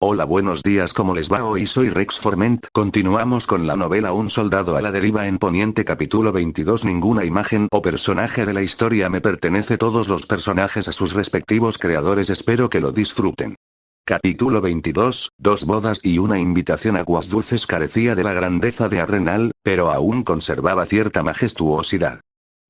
Hola, buenos días, ¿cómo les va? Hoy soy Rex Forment. Continuamos con la novela Un soldado a la deriva en Poniente, capítulo 22. Ninguna imagen o personaje de la historia me pertenece, todos los personajes a sus respectivos creadores. Espero que lo disfruten. Capítulo 22, dos bodas y una invitación. Aguas Dulces carecía de la grandeza de Arenal, pero aún conservaba cierta majestuosidad.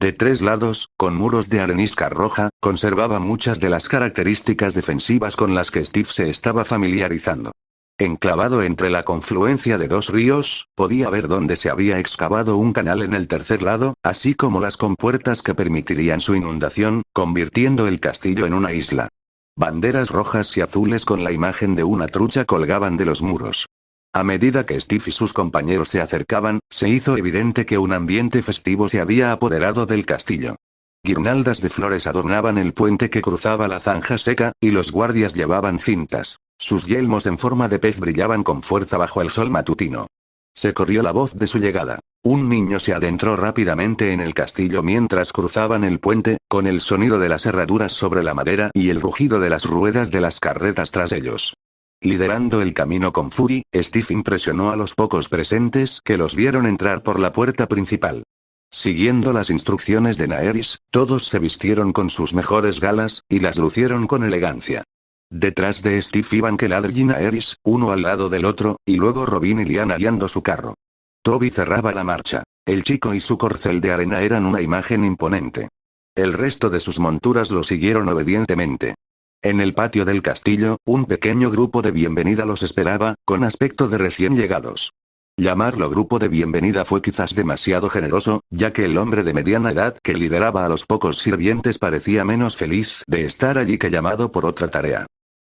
De tres lados, con muros de arenisca roja, conservaba muchas de las características defensivas con las que Steve se estaba familiarizando. Enclavado entre la confluencia de dos ríos, podía ver dónde se había excavado un canal en el tercer lado, así como las compuertas que permitirían su inundación, convirtiendo el castillo en una isla. Banderas rojas y azules con la imagen de una trucha colgaban de los muros. A medida que Steve y sus compañeros se acercaban, se hizo evidente que un ambiente festivo se había apoderado del castillo. Guirnaldas de flores adornaban el puente que cruzaba la zanja seca, y los guardias llevaban cintas. Sus yelmos en forma de pez brillaban con fuerza bajo el sol matutino. Se corrió la voz de su llegada. Un niño se adentró rápidamente en el castillo mientras cruzaban el puente, con el sonido de las herraduras sobre la madera y el rugido de las ruedas de las carretas tras ellos. Liderando el camino con Fury, Steve impresionó a los pocos presentes que los vieron entrar por la puerta principal. Siguiendo las instrucciones de Naeris, todos se vistieron con sus mejores galas, y las lucieron con elegancia. Detrás de Steve iban Keladri y Naeris, uno al lado del otro, y luego Robin y Liana guiando su carro. Toby cerraba la marcha. El chico y su corcel de arena eran una imagen imponente. El resto de sus monturas lo siguieron obedientemente. En el patio del castillo, un pequeño grupo de bienvenida los esperaba, con aspecto de recién llegados. Llamarlo grupo de bienvenida fue quizás demasiado generoso, ya que el hombre de mediana edad que lideraba a los pocos sirvientes parecía menos feliz de estar allí que llamado por otra tarea.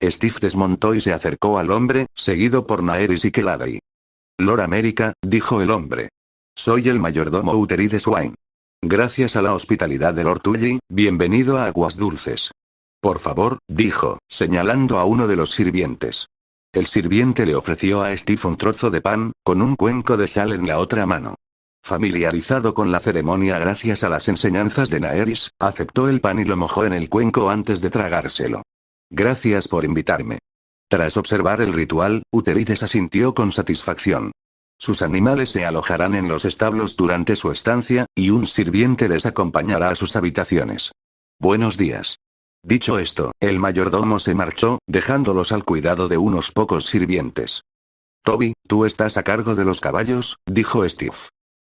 Steve desmontó y se acercó al hombre, seguido por Naeris y Keladri. Lord America, dijo el hombre. Soy el mayordomo Uteri de Swain. Gracias a la hospitalidad de Lord Tully, bienvenido a Aguas Dulces. Por favor, dijo, señalando a uno de los sirvientes. El sirviente le ofreció a Steve un trozo de pan, con un cuenco de sal en la otra mano. Familiarizado con la ceremonia gracias a las enseñanzas de Naeris, aceptó el pan y lo mojó en el cuenco antes de tragárselo. Gracias por invitarme. Tras observar el ritual, Uterides asintió con satisfacción. Sus animales se alojarán en los establos durante su estancia, y un sirviente les acompañará a sus habitaciones. Buenos días. Dicho esto, el mayordomo se marchó, dejándolos al cuidado de unos pocos sirvientes. Toby, tú estás a cargo de los caballos, dijo Steve.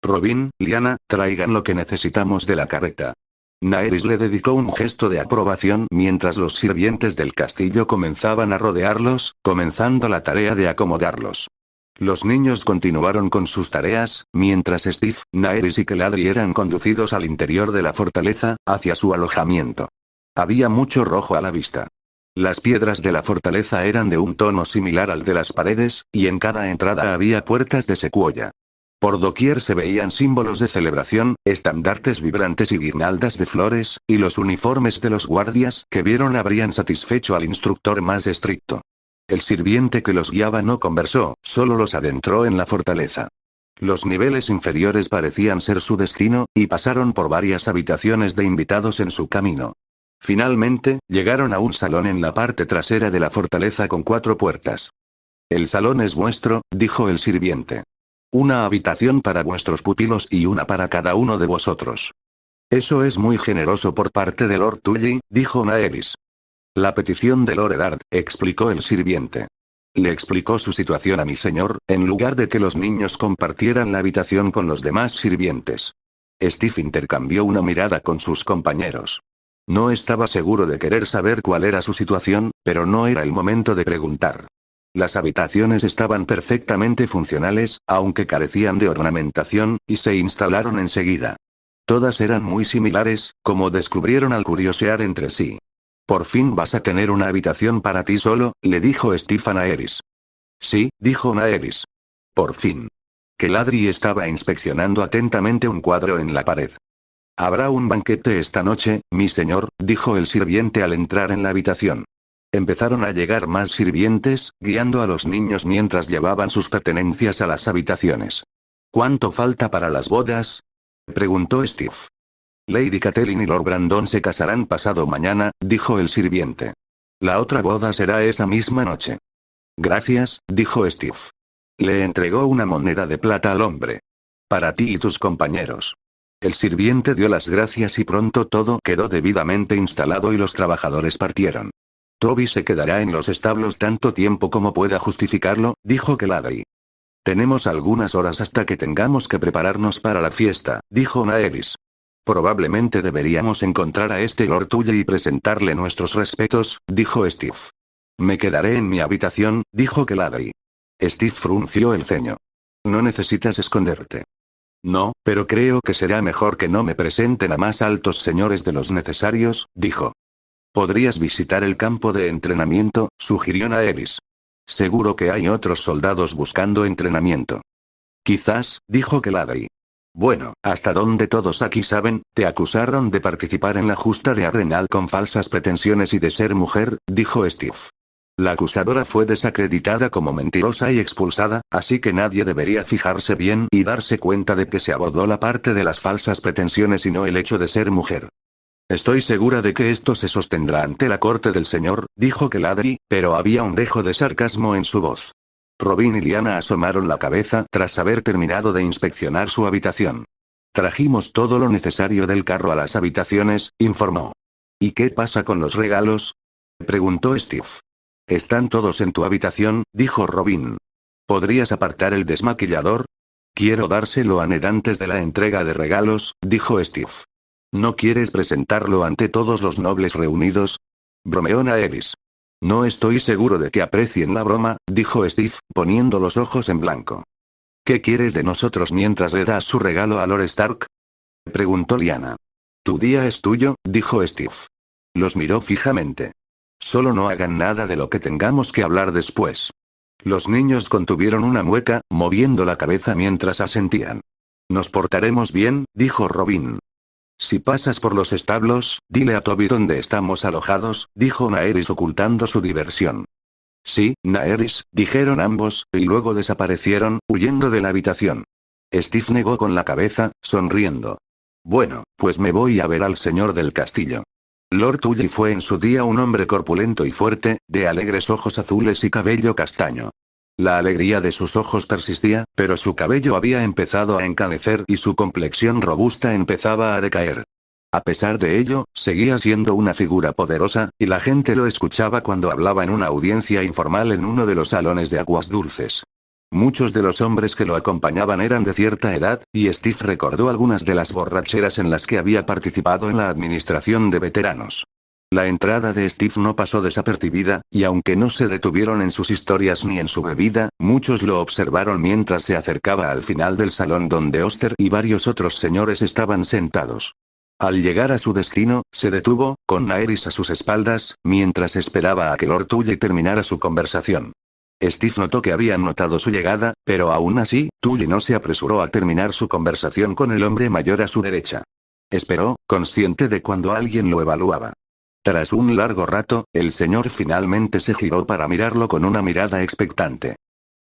Robin, Liana, traigan lo que necesitamos de la carreta. Naeris le dedicó un gesto de aprobación mientras los sirvientes del castillo comenzaban a rodearlos, comenzando la tarea de acomodarlos. Los niños continuaron con sus tareas, mientras Steve, Naeris y Keladri eran conducidos al interior de la fortaleza, hacia su alojamiento. Había mucho rojo a la vista. Las piedras de la fortaleza eran de un tono similar al de las paredes, y en cada entrada había puertas de secuoya. Por doquier se veían símbolos de celebración, estandartes vibrantes y guirnaldas de flores, y los uniformes de los guardias que vieron habrían satisfecho al instructor más estricto. El sirviente que los guiaba no conversó, solo los adentró en la fortaleza. Los niveles inferiores parecían ser su destino, y pasaron por varias habitaciones de invitados en su camino. Finalmente, llegaron a un salón en la parte trasera de la fortaleza con 4 puertas. El salón es vuestro, dijo el sirviente. Una habitación para vuestros pupilos y una para cada uno de vosotros. Eso es muy generoso por parte de Lord Tully, dijo Naeris. La petición de Lord Eddard, explicó el sirviente. Le explicó su situación a mi señor, en lugar de que los niños compartieran la habitación con los demás sirvientes. Steve intercambió una mirada con sus compañeros. No estaba seguro de querer saber cuál era su situación, pero no era el momento de preguntar. Las habitaciones estaban perfectamente funcionales, aunque carecían de ornamentación, y se instalaron enseguida. Todas eran muy similares, como descubrieron al curiosear entre sí. Por fin vas a tener una habitación para ti solo, le dijo Steve a Naeris. Sí, dijo Naeris. Por fin. Keladri estaba inspeccionando atentamente un cuadro en la pared. Habrá un banquete esta noche, mi señor, dijo el sirviente al entrar en la habitación. Empezaron a llegar más sirvientes, guiando a los niños mientras llevaban sus pertenencias a las habitaciones. ¿Cuánto falta para las bodas? Preguntó Steve. Lady Catelyn y Lord Brandon se casarán pasado mañana, dijo el sirviente. La otra boda será esa misma noche. Gracias, dijo Steve. Le entregó una moneda de plata al hombre. Para ti y tus compañeros. El sirviente dio las gracias y pronto todo quedó debidamente instalado y los trabajadores partieron. Toby se quedará en los establos tanto tiempo como pueda justificarlo, dijo Keladi. Tenemos algunas horas hasta que tengamos que prepararnos para la fiesta, dijo Naeris. Probablemente deberíamos encontrar a este Lord Tully y presentarle nuestros respetos, dijo Steve. Me quedaré en mi habitación, dijo Keladi. Steve frunció el ceño. No necesitas esconderte. No, pero creo que será mejor que no me presenten a más altos señores de los necesarios, dijo. Podrías visitar el campo de entrenamiento, sugirió Naeris. Seguro que hay otros soldados buscando entrenamiento. Quizás, dijo Keladi. Bueno, hasta donde todos aquí saben, te acusaron de participar en la justa de Arenal con falsas pretensiones y de ser mujer, dijo Steve. La acusadora fue desacreditada como mentirosa y expulsada, así que nadie debería fijarse bien y darse cuenta de que se abordó la parte de las falsas pretensiones y no el hecho de ser mujer. Estoy segura de que esto se sostendrá ante la corte del señor, dijo Keladi, pero había un dejo de sarcasmo en su voz. Robin y Liana asomaron la cabeza tras haber terminado de inspeccionar su habitación. Trajimos todo lo necesario del carro a las habitaciones, informó. ¿Y qué pasa con los regalos? Preguntó Steve. Están todos en tu habitación, dijo Robin. ¿Podrías apartar el desmaquillador? Quiero dárselo a Ned antes de la entrega de regalos, dijo Steve. ¿No quieres presentarlo ante todos los nobles reunidos? Bromeó Naeris. No estoy seguro de que aprecien la broma, dijo Steve, poniendo los ojos en blanco. ¿Qué quieres de nosotros mientras le das su regalo a Lord Stark? Preguntó Lyanna. Tu día es tuyo, dijo Steve. Los miró fijamente. Solo no hagan nada de lo que tengamos que hablar después. Los niños contuvieron una mueca, moviendo la cabeza mientras asentían. Nos portaremos bien, dijo Robin. Si pasas por los establos, dile a Toby dónde estamos alojados, dijo Naeris ocultando su diversión. Sí, Naeris, dijeron ambos, y luego desaparecieron, huyendo de la habitación. Steve negó con la cabeza, sonriendo. Bueno, pues me voy a ver al señor del castillo. Lord Tully fue en su día un hombre corpulento y fuerte, de alegres ojos azules y cabello castaño. La alegría de sus ojos persistía, pero su cabello había empezado a encanecer y su complexión robusta empezaba a decaer. A pesar de ello, seguía siendo una figura poderosa, y la gente lo escuchaba cuando hablaba en una audiencia informal en uno de los salones de aguas dulces. Muchos de los hombres que lo acompañaban eran de cierta edad, y Steve recordó algunas de las borracheras en las que había participado en la administración de veteranos. La entrada de Steve no pasó desapercibida, y aunque no se detuvieron en sus historias ni en su bebida, muchos lo observaron mientras se acercaba al final del salón donde Oster y varios otros señores estaban sentados. Al llegar a su destino, se detuvo, con Naeris a sus espaldas, mientras esperaba a que Lord Tully terminara su conversación. Steve notó que habían notado su llegada, pero aún así, Tully no se apresuró a terminar su conversación con el hombre mayor a su derecha. Esperó, consciente de cuando alguien lo evaluaba. Tras un largo rato, el señor finalmente se giró para mirarlo con una mirada expectante.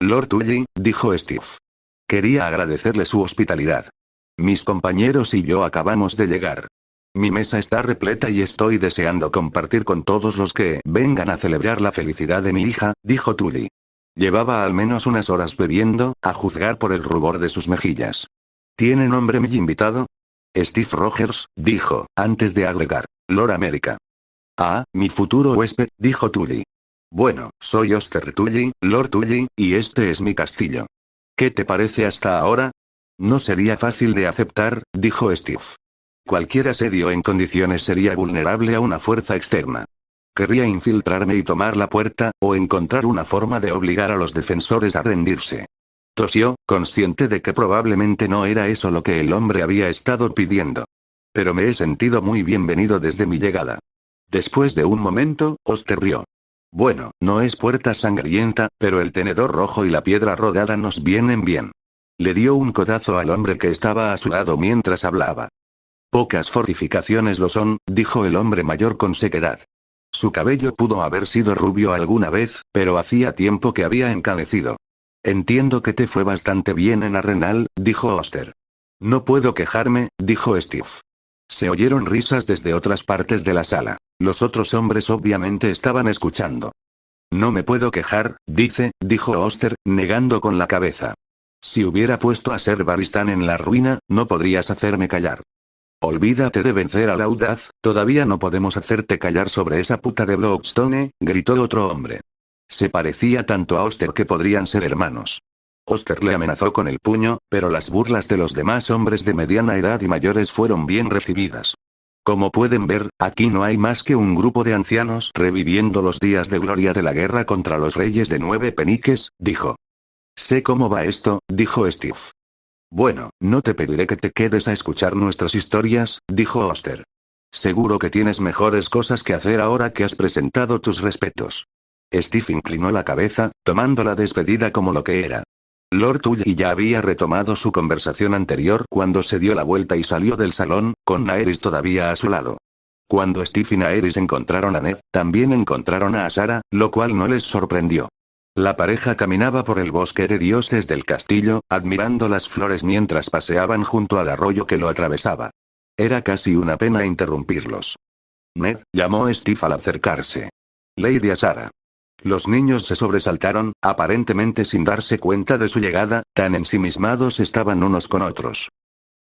Lord Tully, dijo Steve. Quería agradecerle su hospitalidad. Mis compañeros y yo acabamos de llegar. Mi mesa está repleta y estoy deseando compartir con todos los que vengan a celebrar la felicidad de mi hija, dijo Tully. Llevaba al menos unas horas bebiendo, a juzgar por el rubor de sus mejillas. ¿Tiene nombre mi invitado? Steve Rogers, dijo, antes de agregar, Lord America. Ah, mi futuro huésped, dijo Tully. Bueno, soy Oster Tully, Lord Tully, y este es mi castillo. ¿Qué te parece hasta ahora? No sería fácil de aceptar, dijo Steve. Cualquier asedio en condiciones sería vulnerable a una fuerza externa. Querría infiltrarme y tomar la puerta, o encontrar una forma de obligar a los defensores a rendirse. Tosió, consciente de que probablemente no era eso lo que el hombre había estado pidiendo. Pero me he sentido muy bienvenido desde mi llegada. Después de un momento, Oster rió. Bueno, no es puerta sangrienta, pero el tenedor rojo y la piedra rodada nos vienen bien. Le dio un codazo al hombre que estaba a su lado mientras hablaba. Pocas fortificaciones lo son, dijo el hombre mayor con sequedad. Su cabello pudo haber sido rubio alguna vez, pero hacía tiempo que había encanecido. Entiendo que te fue bastante bien en Arenal, dijo Oster. No puedo quejarme, dijo Steve. Se oyeron risas desde otras partes de la sala. Los otros hombres obviamente estaban escuchando. No me puedo quejar, dijo Oster, negando con la cabeza. Si hubiera puesto a ser Barristan en la ruina, no podrías hacerme callar. Olvídate de vencer a la audaz, todavía no podemos hacerte callar sobre esa puta de Bloodstone, gritó otro hombre. Se parecía tanto a Oster que podrían ser hermanos. Oster le amenazó con el puño, pero las burlas de los demás hombres de mediana edad y mayores fueron bien recibidas. Como pueden ver, aquí no hay más que un grupo de ancianos reviviendo los días de gloria de la guerra contra los reyes de 9 peniques, dijo. Sé cómo va esto, dijo Steve. Bueno, no te pediré que te quedes a escuchar nuestras historias, dijo Oster. Seguro que tienes mejores cosas que hacer ahora que has presentado tus respetos. Steve inclinó la cabeza, tomando la despedida como lo que era. Lord Tully ya había retomado su conversación anterior cuando se dio la vuelta y salió del salón, con Naeris todavía a su lado. Cuando Steve y Naeris encontraron a Ned, también encontraron a Asara, lo cual no les sorprendió. La pareja caminaba por el bosque de dioses del castillo, admirando las flores mientras paseaban junto al arroyo que lo atravesaba. Era casi una pena interrumpirlos. Ned, llamó Steve al acercarse. Lady Asara. Los niños se sobresaltaron, aparentemente sin darse cuenta de su llegada, tan ensimismados estaban unos con otros.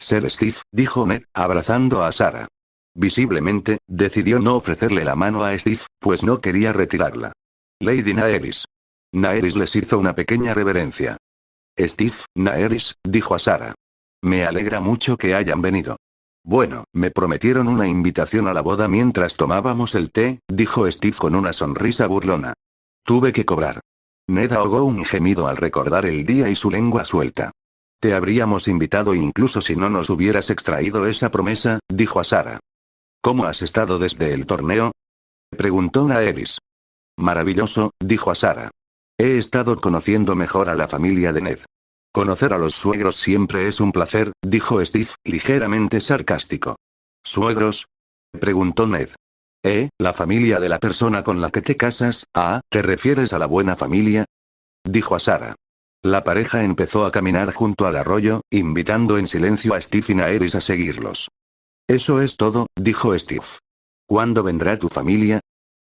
Ser Steve, dijo Ned, abrazando a Asara. Visiblemente, decidió no ofrecerle la mano a Steve, pues no quería retirarla. Lady Naeris. Naeris les hizo una pequeña reverencia. Steve, Naeris, dijo Asara. Me alegra mucho que hayan venido. Bueno, me prometieron una invitación a la boda mientras tomábamos el té, dijo Steve con una sonrisa burlona. Tuve que cobrar. Ned ahogó un gemido al recordar el día y su lengua suelta. Te habríamos invitado incluso si no nos hubieras extraído esa promesa, dijo Asara. ¿Cómo has estado desde el torneo? Preguntó Naeris. Maravilloso, dijo Asara. He estado conociendo mejor a la familia de Ned. Conocer a los suegros siempre es un placer, dijo Steve, ligeramente sarcástico. ¿Suegros? Preguntó Ned. La familia de la persona con la que te casas, ¿te refieres a la buena familia? Dijo Asara. La pareja empezó a caminar junto al arroyo, invitando en silencio a Steve y Naeris a seguirlos. Eso es todo, dijo Steve. ¿Cuándo vendrá tu familia?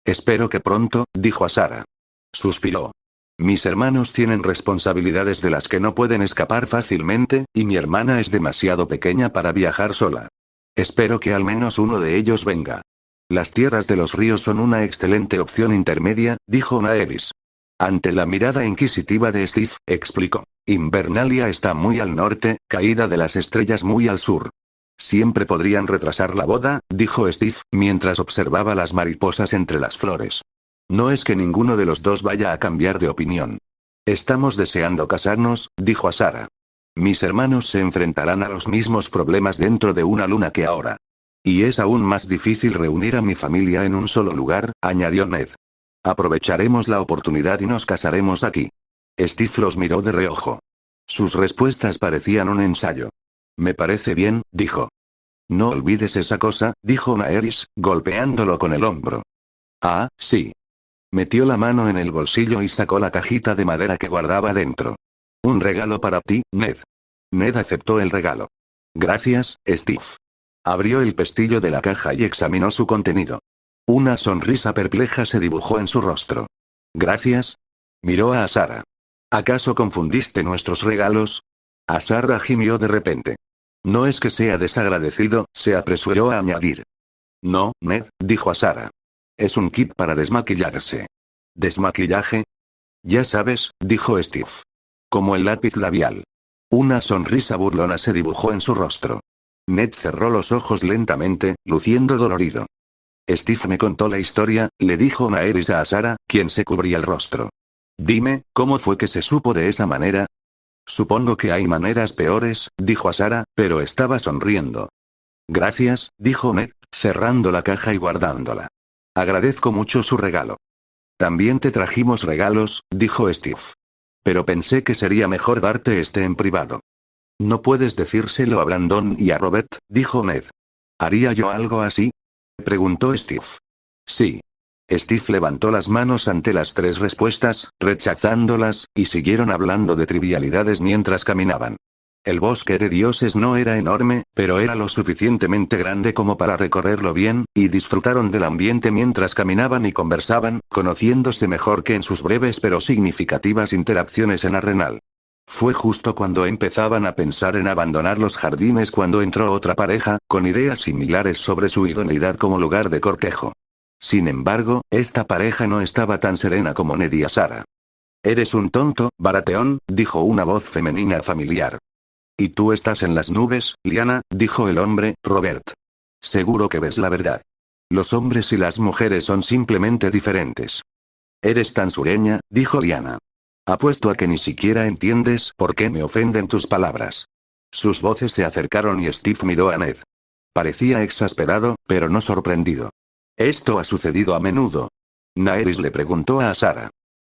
Espero que pronto, dijo Asara. Suspiró. Mis hermanos tienen responsabilidades de las que no pueden escapar fácilmente, y mi hermana es demasiado pequeña para viajar sola. Espero que al menos uno de ellos venga. Las tierras de los ríos son una excelente opción intermedia, dijo Naeris. Ante la mirada inquisitiva de Steve, explicó. Invernalia está muy al norte, caída de las estrellas muy al sur. Siempre podrían retrasar la boda, dijo Steve, mientras observaba las mariposas entre las flores. No es que ninguno de los dos vaya a cambiar de opinión. Estamos deseando casarnos, dijo Asara. Mis hermanos se enfrentarán a los mismos problemas dentro de una luna que ahora. Y es aún más difícil reunir a mi familia en un solo lugar, añadió Ned. Aprovecharemos la oportunidad y nos casaremos aquí. Steve los miró de reojo. Sus respuestas parecían un ensayo. Me parece bien, dijo. No olvides esa cosa, dijo Naeris, golpeándolo con el hombro. Ah, sí. Metió la mano en el bolsillo y sacó la cajita de madera que guardaba dentro. Un regalo para ti, Ned. Ned aceptó el regalo. Gracias, Steve. Abrió el pestillo de la caja y examinó su contenido. Una sonrisa perpleja se dibujó en su rostro. Gracias. Miró a Asara. ¿Acaso confundiste nuestros regalos? Asara gimió de repente. No es que sea desagradecido, se apresuró a añadir. No, Ned, dijo Asara. Es un kit para desmaquillarse. ¿Desmaquillaje? Ya sabes, dijo Steve. Como el lápiz labial. Una sonrisa burlona se dibujó en su rostro. Ned cerró los ojos lentamente, luciendo dolorido. Steve me contó la historia, le dijo Naeris a Asara, quien se cubría el rostro. Dime, ¿cómo fue que se supo de esa manera? Supongo que hay maneras peores, dijo Asara, pero estaba sonriendo. Gracias, dijo Ned, cerrando la caja y guardándola. Agradezco mucho su regalo. También te trajimos regalos, dijo Steve. Pero pensé que sería mejor darte este en privado. No puedes decírselo a Brandon y a Robert, dijo Ned. ¿Haría yo algo así? Preguntó Steve. Sí. Steve levantó las manos ante las 3 respuestas, rechazándolas, y siguieron hablando de trivialidades mientras caminaban. El bosque de dioses no era enorme, pero era lo suficientemente grande como para recorrerlo bien, y disfrutaron del ambiente mientras caminaban y conversaban, conociéndose mejor que en sus breves pero significativas interacciones en Arenal. Fue justo cuando empezaban a pensar en abandonar los jardines cuando entró otra pareja, con ideas similares sobre su idoneidad como lugar de cortejo. Sin embargo, esta pareja no estaba tan serena como Ned y Asara. «Eres un tonto, Baratheon», dijo una voz femenina familiar. «Y tú estás en las nubes, Lyanna», dijo el hombre, Robert. «Seguro que ves la verdad. Los hombres y las mujeres son simplemente diferentes». «Eres tan sureña», dijo Lyanna. «Apuesto a que ni siquiera entiendes por qué me ofenden tus palabras». Sus voces se acercaron y Steve miró a Ned. Parecía exasperado, pero no sorprendido. «¿Esto ha sucedido a menudo?». Naerys le preguntó a Asara.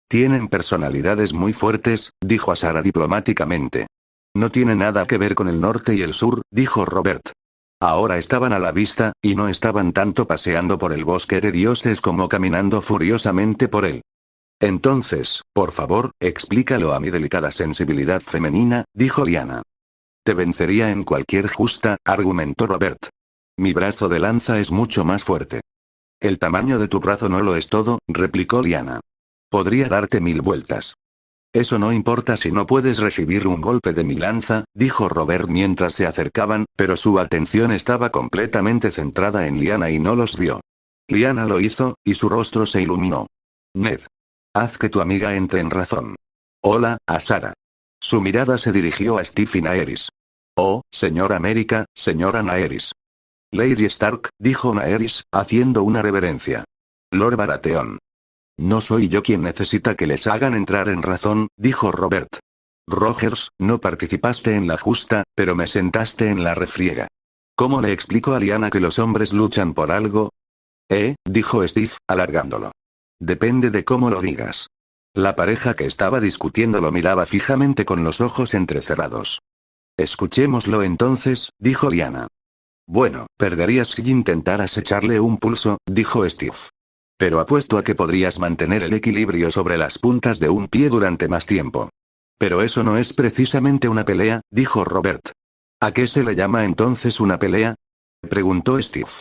«Tienen personalidades muy fuertes», dijo Asara diplomáticamente. «No tiene nada que ver con el norte y el sur», dijo Robert. Ahora estaban a la vista, y no estaban tanto paseando por el bosque de dioses como caminando furiosamente por él. «Entonces, por favor, explícalo a mi delicada sensibilidad femenina», dijo Lyanna. «Te vencería en cualquier justa», argumentó Robert. «Mi brazo de lanza es mucho más fuerte». «El tamaño de tu brazo no lo es todo», replicó Lyanna. «Podría darte 1000 vueltas». «Eso no importa si no puedes recibir un golpe de mi lanza», dijo Robert mientras se acercaban, pero su atención estaba completamente centrada en Lyanna y no los vio. Lyanna lo hizo, y su rostro se iluminó. «Ned. Haz que tu amiga entre en razón». «Hola, Asara». Su mirada se dirigió a Steve y Naerys. «Oh, señora América, señora Naerys». «Lady Stark», dijo Naerys, haciendo una reverencia. «Lord Baratheon». «No soy yo quien necesita que les hagan entrar en razón», dijo Robert. «Rogers, no participaste en la justa, pero me sentaste en la refriega». «¿Cómo le explico a Lyanna que los hombres luchan por algo?» dijo Steve, alargándolo. «Depende de cómo lo digas». La pareja que estaba discutiendo lo miraba fijamente con los ojos entrecerrados. «Escuchémoslo entonces», dijo Lyanna. «Bueno, perderías si intentaras echarle un pulso», dijo Steve. «Pero apuesto a que podrías mantener el equilibrio sobre las puntas de un pie durante más tiempo». «Pero eso no es precisamente una pelea», dijo Robert. «¿A qué se le llama entonces una pelea?», preguntó Steve.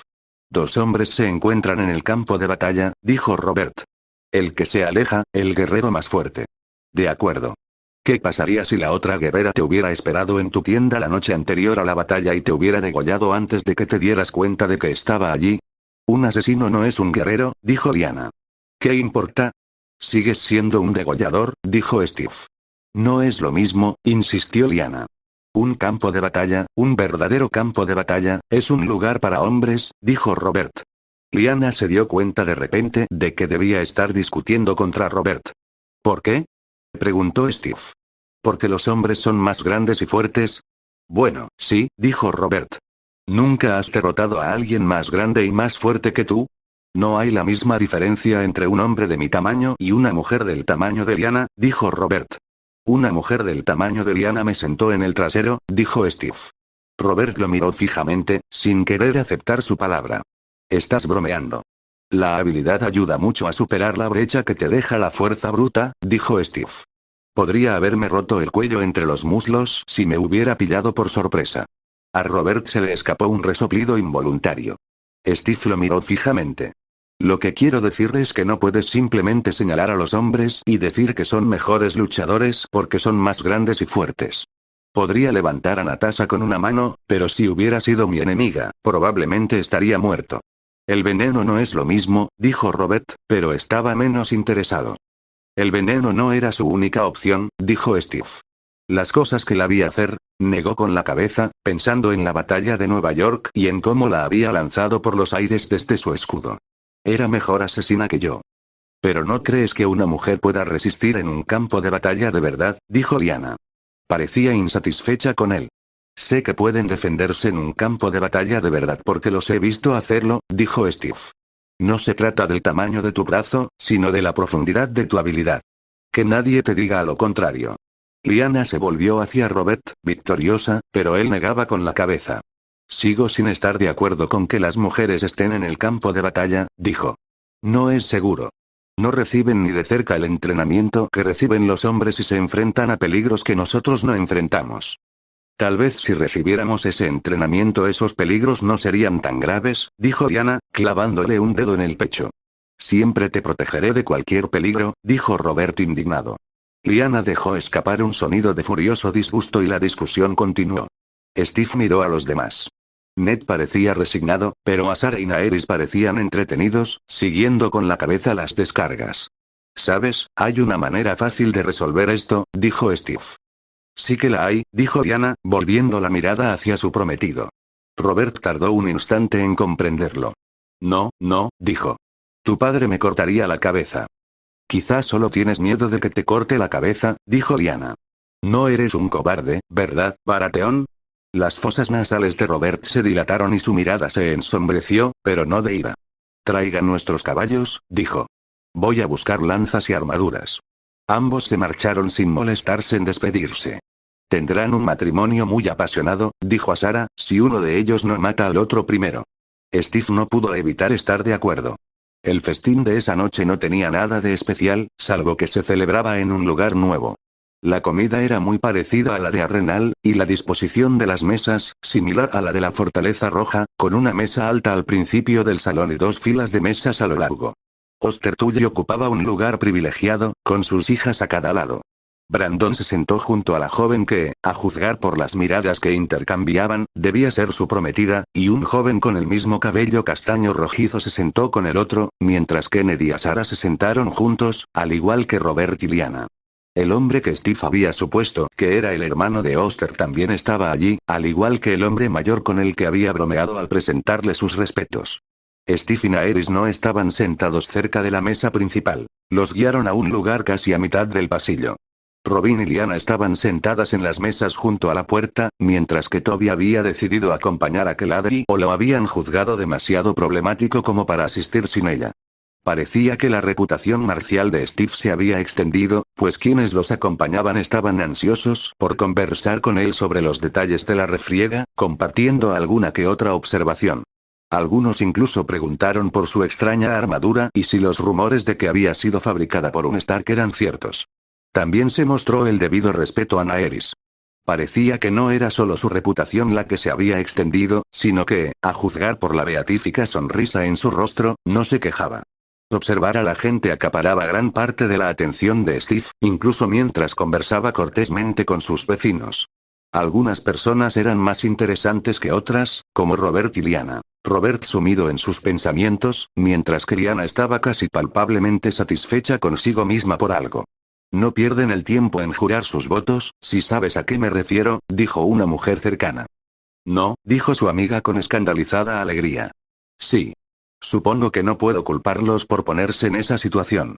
«Dos hombres se encuentran en el campo de batalla», dijo Robert. «El que se aleja, el guerrero más fuerte». «De acuerdo. ¿Qué pasaría si la otra guerrera te hubiera esperado en tu tienda la noche anterior a la batalla y te hubiera degollado antes de que te dieras cuenta de que estaba allí?» «Un asesino no es un guerrero», dijo Lyanna. «¿Qué importa? Sigues siendo un degollador», dijo Steve. «No es lo mismo», insistió Lyanna. «Un campo de batalla, un verdadero campo de batalla, es un lugar para hombres», dijo Robert. Lyanna se dio cuenta de repente de que debía estar discutiendo contra Robert. «¿Por qué?», preguntó Steve. «¿Porque los hombres son más grandes y fuertes?». «Bueno, sí», dijo Robert. «¿Nunca has derrotado a alguien más grande y más fuerte que tú? No hay la misma diferencia entre un hombre de mi tamaño y una mujer del tamaño de Lyanna», dijo Robert. «Una mujer del tamaño de Lyanna me sentó en el trasero», dijo Steve. Robert lo miró fijamente, sin querer aceptar su palabra. «Estás bromeando». «La habilidad ayuda mucho a superar la brecha que te deja la fuerza bruta», dijo Steve. «Podría haberme roto el cuello entre los muslos si me hubiera pillado por sorpresa». A Robert se le escapó un resoplido involuntario. Steve lo miró fijamente. «Lo que quiero decir es que no puedes simplemente señalar a los hombres y decir que son mejores luchadores porque son más grandes y fuertes. Podría levantar a Natasha con una mano, pero si hubiera sido mi enemiga, probablemente estaría muerto». «El veneno no es lo mismo», dijo Robert, pero estaba menos interesado. «El veneno no era su única opción», dijo Steve. «Las cosas que la vi hacer», negó con la cabeza, pensando en la batalla de Nueva York y en cómo la había lanzado por los aires desde su escudo. «Era mejor asesina que yo». «¿Pero no crees que una mujer pueda resistir en un campo de batalla de verdad?», dijo Lyanna. Parecía insatisfecha con él. «Sé que pueden defenderse en un campo de batalla de verdad porque los he visto hacerlo», dijo Steve. «No se trata del tamaño de tu brazo, sino de la profundidad de tu habilidad. Que nadie te diga lo contrario». Lyanna se volvió hacia Robert, victoriosa, pero él negaba con la cabeza. «Sigo sin estar de acuerdo con que las mujeres estén en el campo de batalla», dijo. «No es seguro. No reciben ni de cerca el entrenamiento que reciben los hombres y se enfrentan a peligros que nosotros no enfrentamos». Tal vez si recibiéramos ese entrenamiento esos peligros no serían tan graves, dijo Lyanna, clavándole un dedo en el pecho. Siempre te protegeré de cualquier peligro, dijo Robert indignado. Lyanna dejó escapar un sonido de furioso disgusto y la discusión continuó. Steve miró a los demás. Ned parecía resignado, pero Azara y Naeris parecían entretenidos, siguiendo con la cabeza las descargas. ¿Sabes? Hay una manera fácil de resolver esto, dijo Steve. Sí que la hay, dijo Lyanna, volviendo la mirada hacia su prometido. Robert tardó un instante en comprenderlo. No, dijo. Tu padre me cortaría la cabeza. Quizás solo tienes miedo de que te corte la cabeza, dijo Lyanna. No eres un cobarde, ¿verdad, Baratheon? Las fosas nasales de Robert se dilataron y su mirada se ensombreció, pero no de ira. Traigan nuestros caballos, dijo. Voy a buscar lanzas y armaduras. Ambos se marcharon sin molestarse en despedirse. Tendrán un matrimonio muy apasionado, dijo Azara, si uno de ellos no mata al otro primero. Steve no pudo evitar estar de acuerdo. El festín de esa noche no tenía nada de especial, salvo que se celebraba en un lugar nuevo. La comida era muy parecida a la de Arrenal, y la disposición de las mesas, similar a la de la Fortaleza Roja, con una mesa alta al principio del salón y 2 filas de mesas a lo largo. Oster Tully ocupaba un lugar privilegiado, con sus hijas a cada lado. Brandon se sentó junto a la joven que, a juzgar por las miradas que intercambiaban, debía ser su prometida, y un joven con el mismo cabello castaño rojizo se sentó con el otro, mientras Kennedy y Azara se sentaron juntos, al igual que Robert y Lyanna. El hombre que Steve había supuesto que era el hermano de Oster también estaba allí, al igual que el hombre mayor con el que había bromeado al presentarle sus respetos. Steve y Naeris no estaban sentados cerca de la mesa principal. Los guiaron a un lugar casi a mitad del pasillo. Robin y Lyanna estaban sentadas en las mesas junto a la puerta, mientras que Toby había decidido acompañar a Keladri o lo habían juzgado demasiado problemático como para asistir sin ella. Parecía que la reputación marcial de Steve se había extendido, pues quienes los acompañaban estaban ansiosos por conversar con él sobre los detalles de la refriega, compartiendo alguna que otra observación. Algunos incluso preguntaron por su extraña armadura y si los rumores de que había sido fabricada por un Stark eran ciertos. También se mostró el debido respeto a Naeris. Parecía que no era solo su reputación la que se había extendido, sino que, a juzgar por la beatífica sonrisa en su rostro, no se quejaba. Observar a la gente acaparaba gran parte de la atención de Steve, incluso mientras conversaba cortésmente con sus vecinos. Algunas personas eran más interesantes que otras, como Robert y Lyanna. Robert sumido en sus pensamientos, mientras que Lyanna estaba casi palpablemente satisfecha consigo misma por algo. No pierden el tiempo en jurar sus votos, si sabes a qué me refiero, dijo una mujer cercana. No, dijo su amiga con escandalizada alegría. Sí. Supongo que no puedo culparlos por ponerse en esa situación.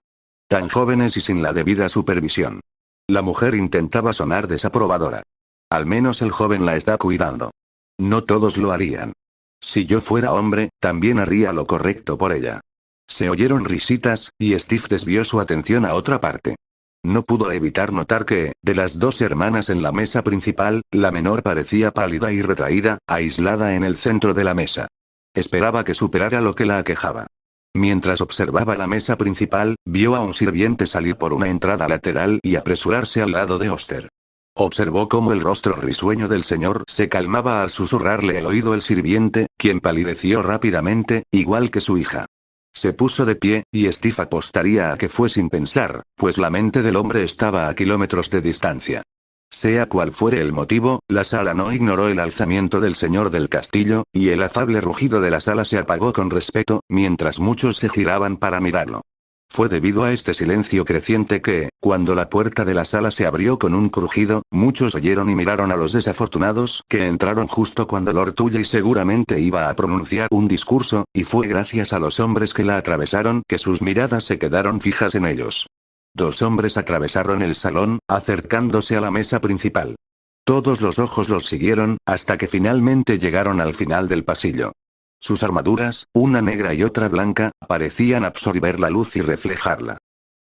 Tan jóvenes y sin la debida supervisión. La mujer intentaba sonar desaprobadora. Al menos el joven la está cuidando. No todos lo harían. Si yo fuera hombre, también haría lo correcto por ella. Se oyeron risitas, y Steve desvió su atención a otra parte. No pudo evitar notar que, de las 2 hermanas en la mesa principal, la menor parecía pálida y retraída, aislada en el centro de la mesa. Esperaba que superara lo que la aquejaba. Mientras observaba la mesa principal, vio a un sirviente salir por una entrada lateral y apresurarse al lado de Oster. Observó cómo el rostro risueño del señor se calmaba al susurrarle al oído el sirviente, quien palideció rápidamente, igual que su hija. Se puso de pie, y Steve apostaría a que fue sin pensar, pues la mente del hombre estaba a kilómetros de distancia. Sea cual fuere el motivo, la sala no ignoró el alzamiento del señor del castillo, y el afable rugido de la sala se apagó con respeto, mientras muchos se giraban para mirarlo. Fue debido a este silencio creciente que, cuando la puerta de la sala se abrió con un crujido, muchos oyeron y miraron a los desafortunados que entraron justo cuando Lord Tully seguramente iba a pronunciar un discurso, y fue gracias a los hombres que la atravesaron que sus miradas se quedaron fijas en ellos. 2 hombres atravesaron el salón, acercándose a la mesa principal. Todos los ojos los siguieron, hasta que finalmente llegaron al final del pasillo. Sus armaduras, una negra y otra blanca, parecían absorber la luz y reflejarla.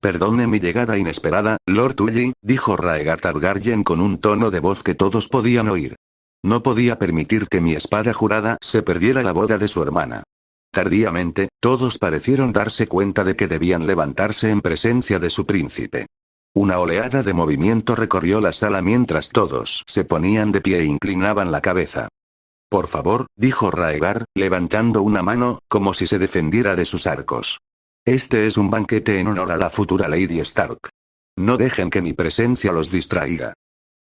Perdone mi llegada inesperada, Lord Tully, dijo Rhaegar Targaryen con un tono de voz que todos podían oír. No podía permitir que mi espada jurada se perdiera la boda de su hermana. Tardíamente, todos parecieron darse cuenta de que debían levantarse en presencia de su príncipe. Una oleada de movimiento recorrió la sala mientras todos se ponían de pie e inclinaban la cabeza. Por favor, dijo Rhaegar, levantando una mano, como si se defendiera de sus arcos. Este es un banquete en honor a la futura Lady Stark. No dejen que mi presencia los distraiga.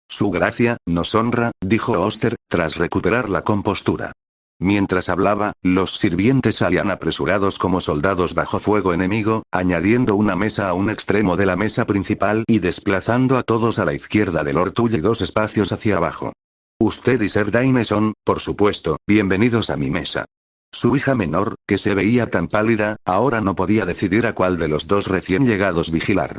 Su gracia nos honra, dijo Oster, tras recuperar la compostura. Mientras hablaba, los sirvientes salían apresurados como soldados bajo fuego enemigo, añadiendo una mesa a un extremo de la mesa principal y desplazando a todos a la izquierda del Lord Tully 2 espacios hacia abajo. Usted y Ser Dayne son, por supuesto, bienvenidos a mi mesa. Su hija menor, que se veía tan pálida, ahora no podía decidir a cuál de los dos recién llegados vigilar.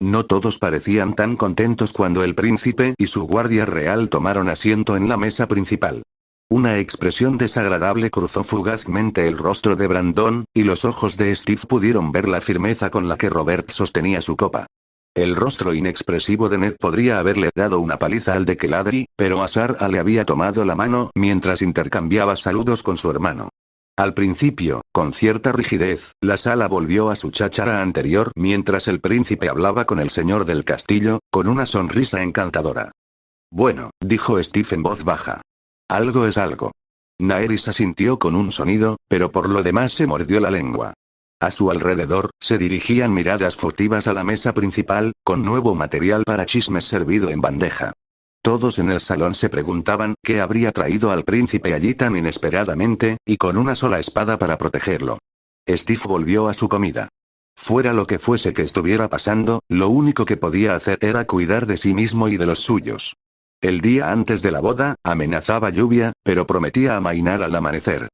No todos parecían tan contentos cuando el príncipe y su guardia real tomaron asiento en la mesa principal. Una expresión desagradable cruzó fugazmente el rostro de Brandon, y los ojos de Steve pudieron ver la firmeza con la que Robert sostenía su copa. El rostro inexpresivo de Ned podría haberle dado una paliza al de Keladri, pero Azar le había tomado la mano mientras intercambiaba saludos con su hermano. Al principio, con cierta rigidez, la sala volvió a su cháchara anterior mientras el príncipe hablaba con el señor del castillo, con una sonrisa encantadora. Bueno, dijo Steve en voz baja. Algo es algo. Naerys asintió con un sonido, pero por lo demás se mordió la lengua. A su alrededor, se dirigían miradas furtivas a la mesa principal, con nuevo material para chismes servido en bandeja. Todos en el salón se preguntaban qué habría traído al príncipe allí tan inesperadamente, y con una sola espada para protegerlo. Steve volvió a su comida. Fuera lo que fuese que estuviera pasando, lo único que podía hacer era cuidar de sí mismo y de los suyos. El día antes de la boda, amenazaba lluvia, pero prometía amainar al amanecer.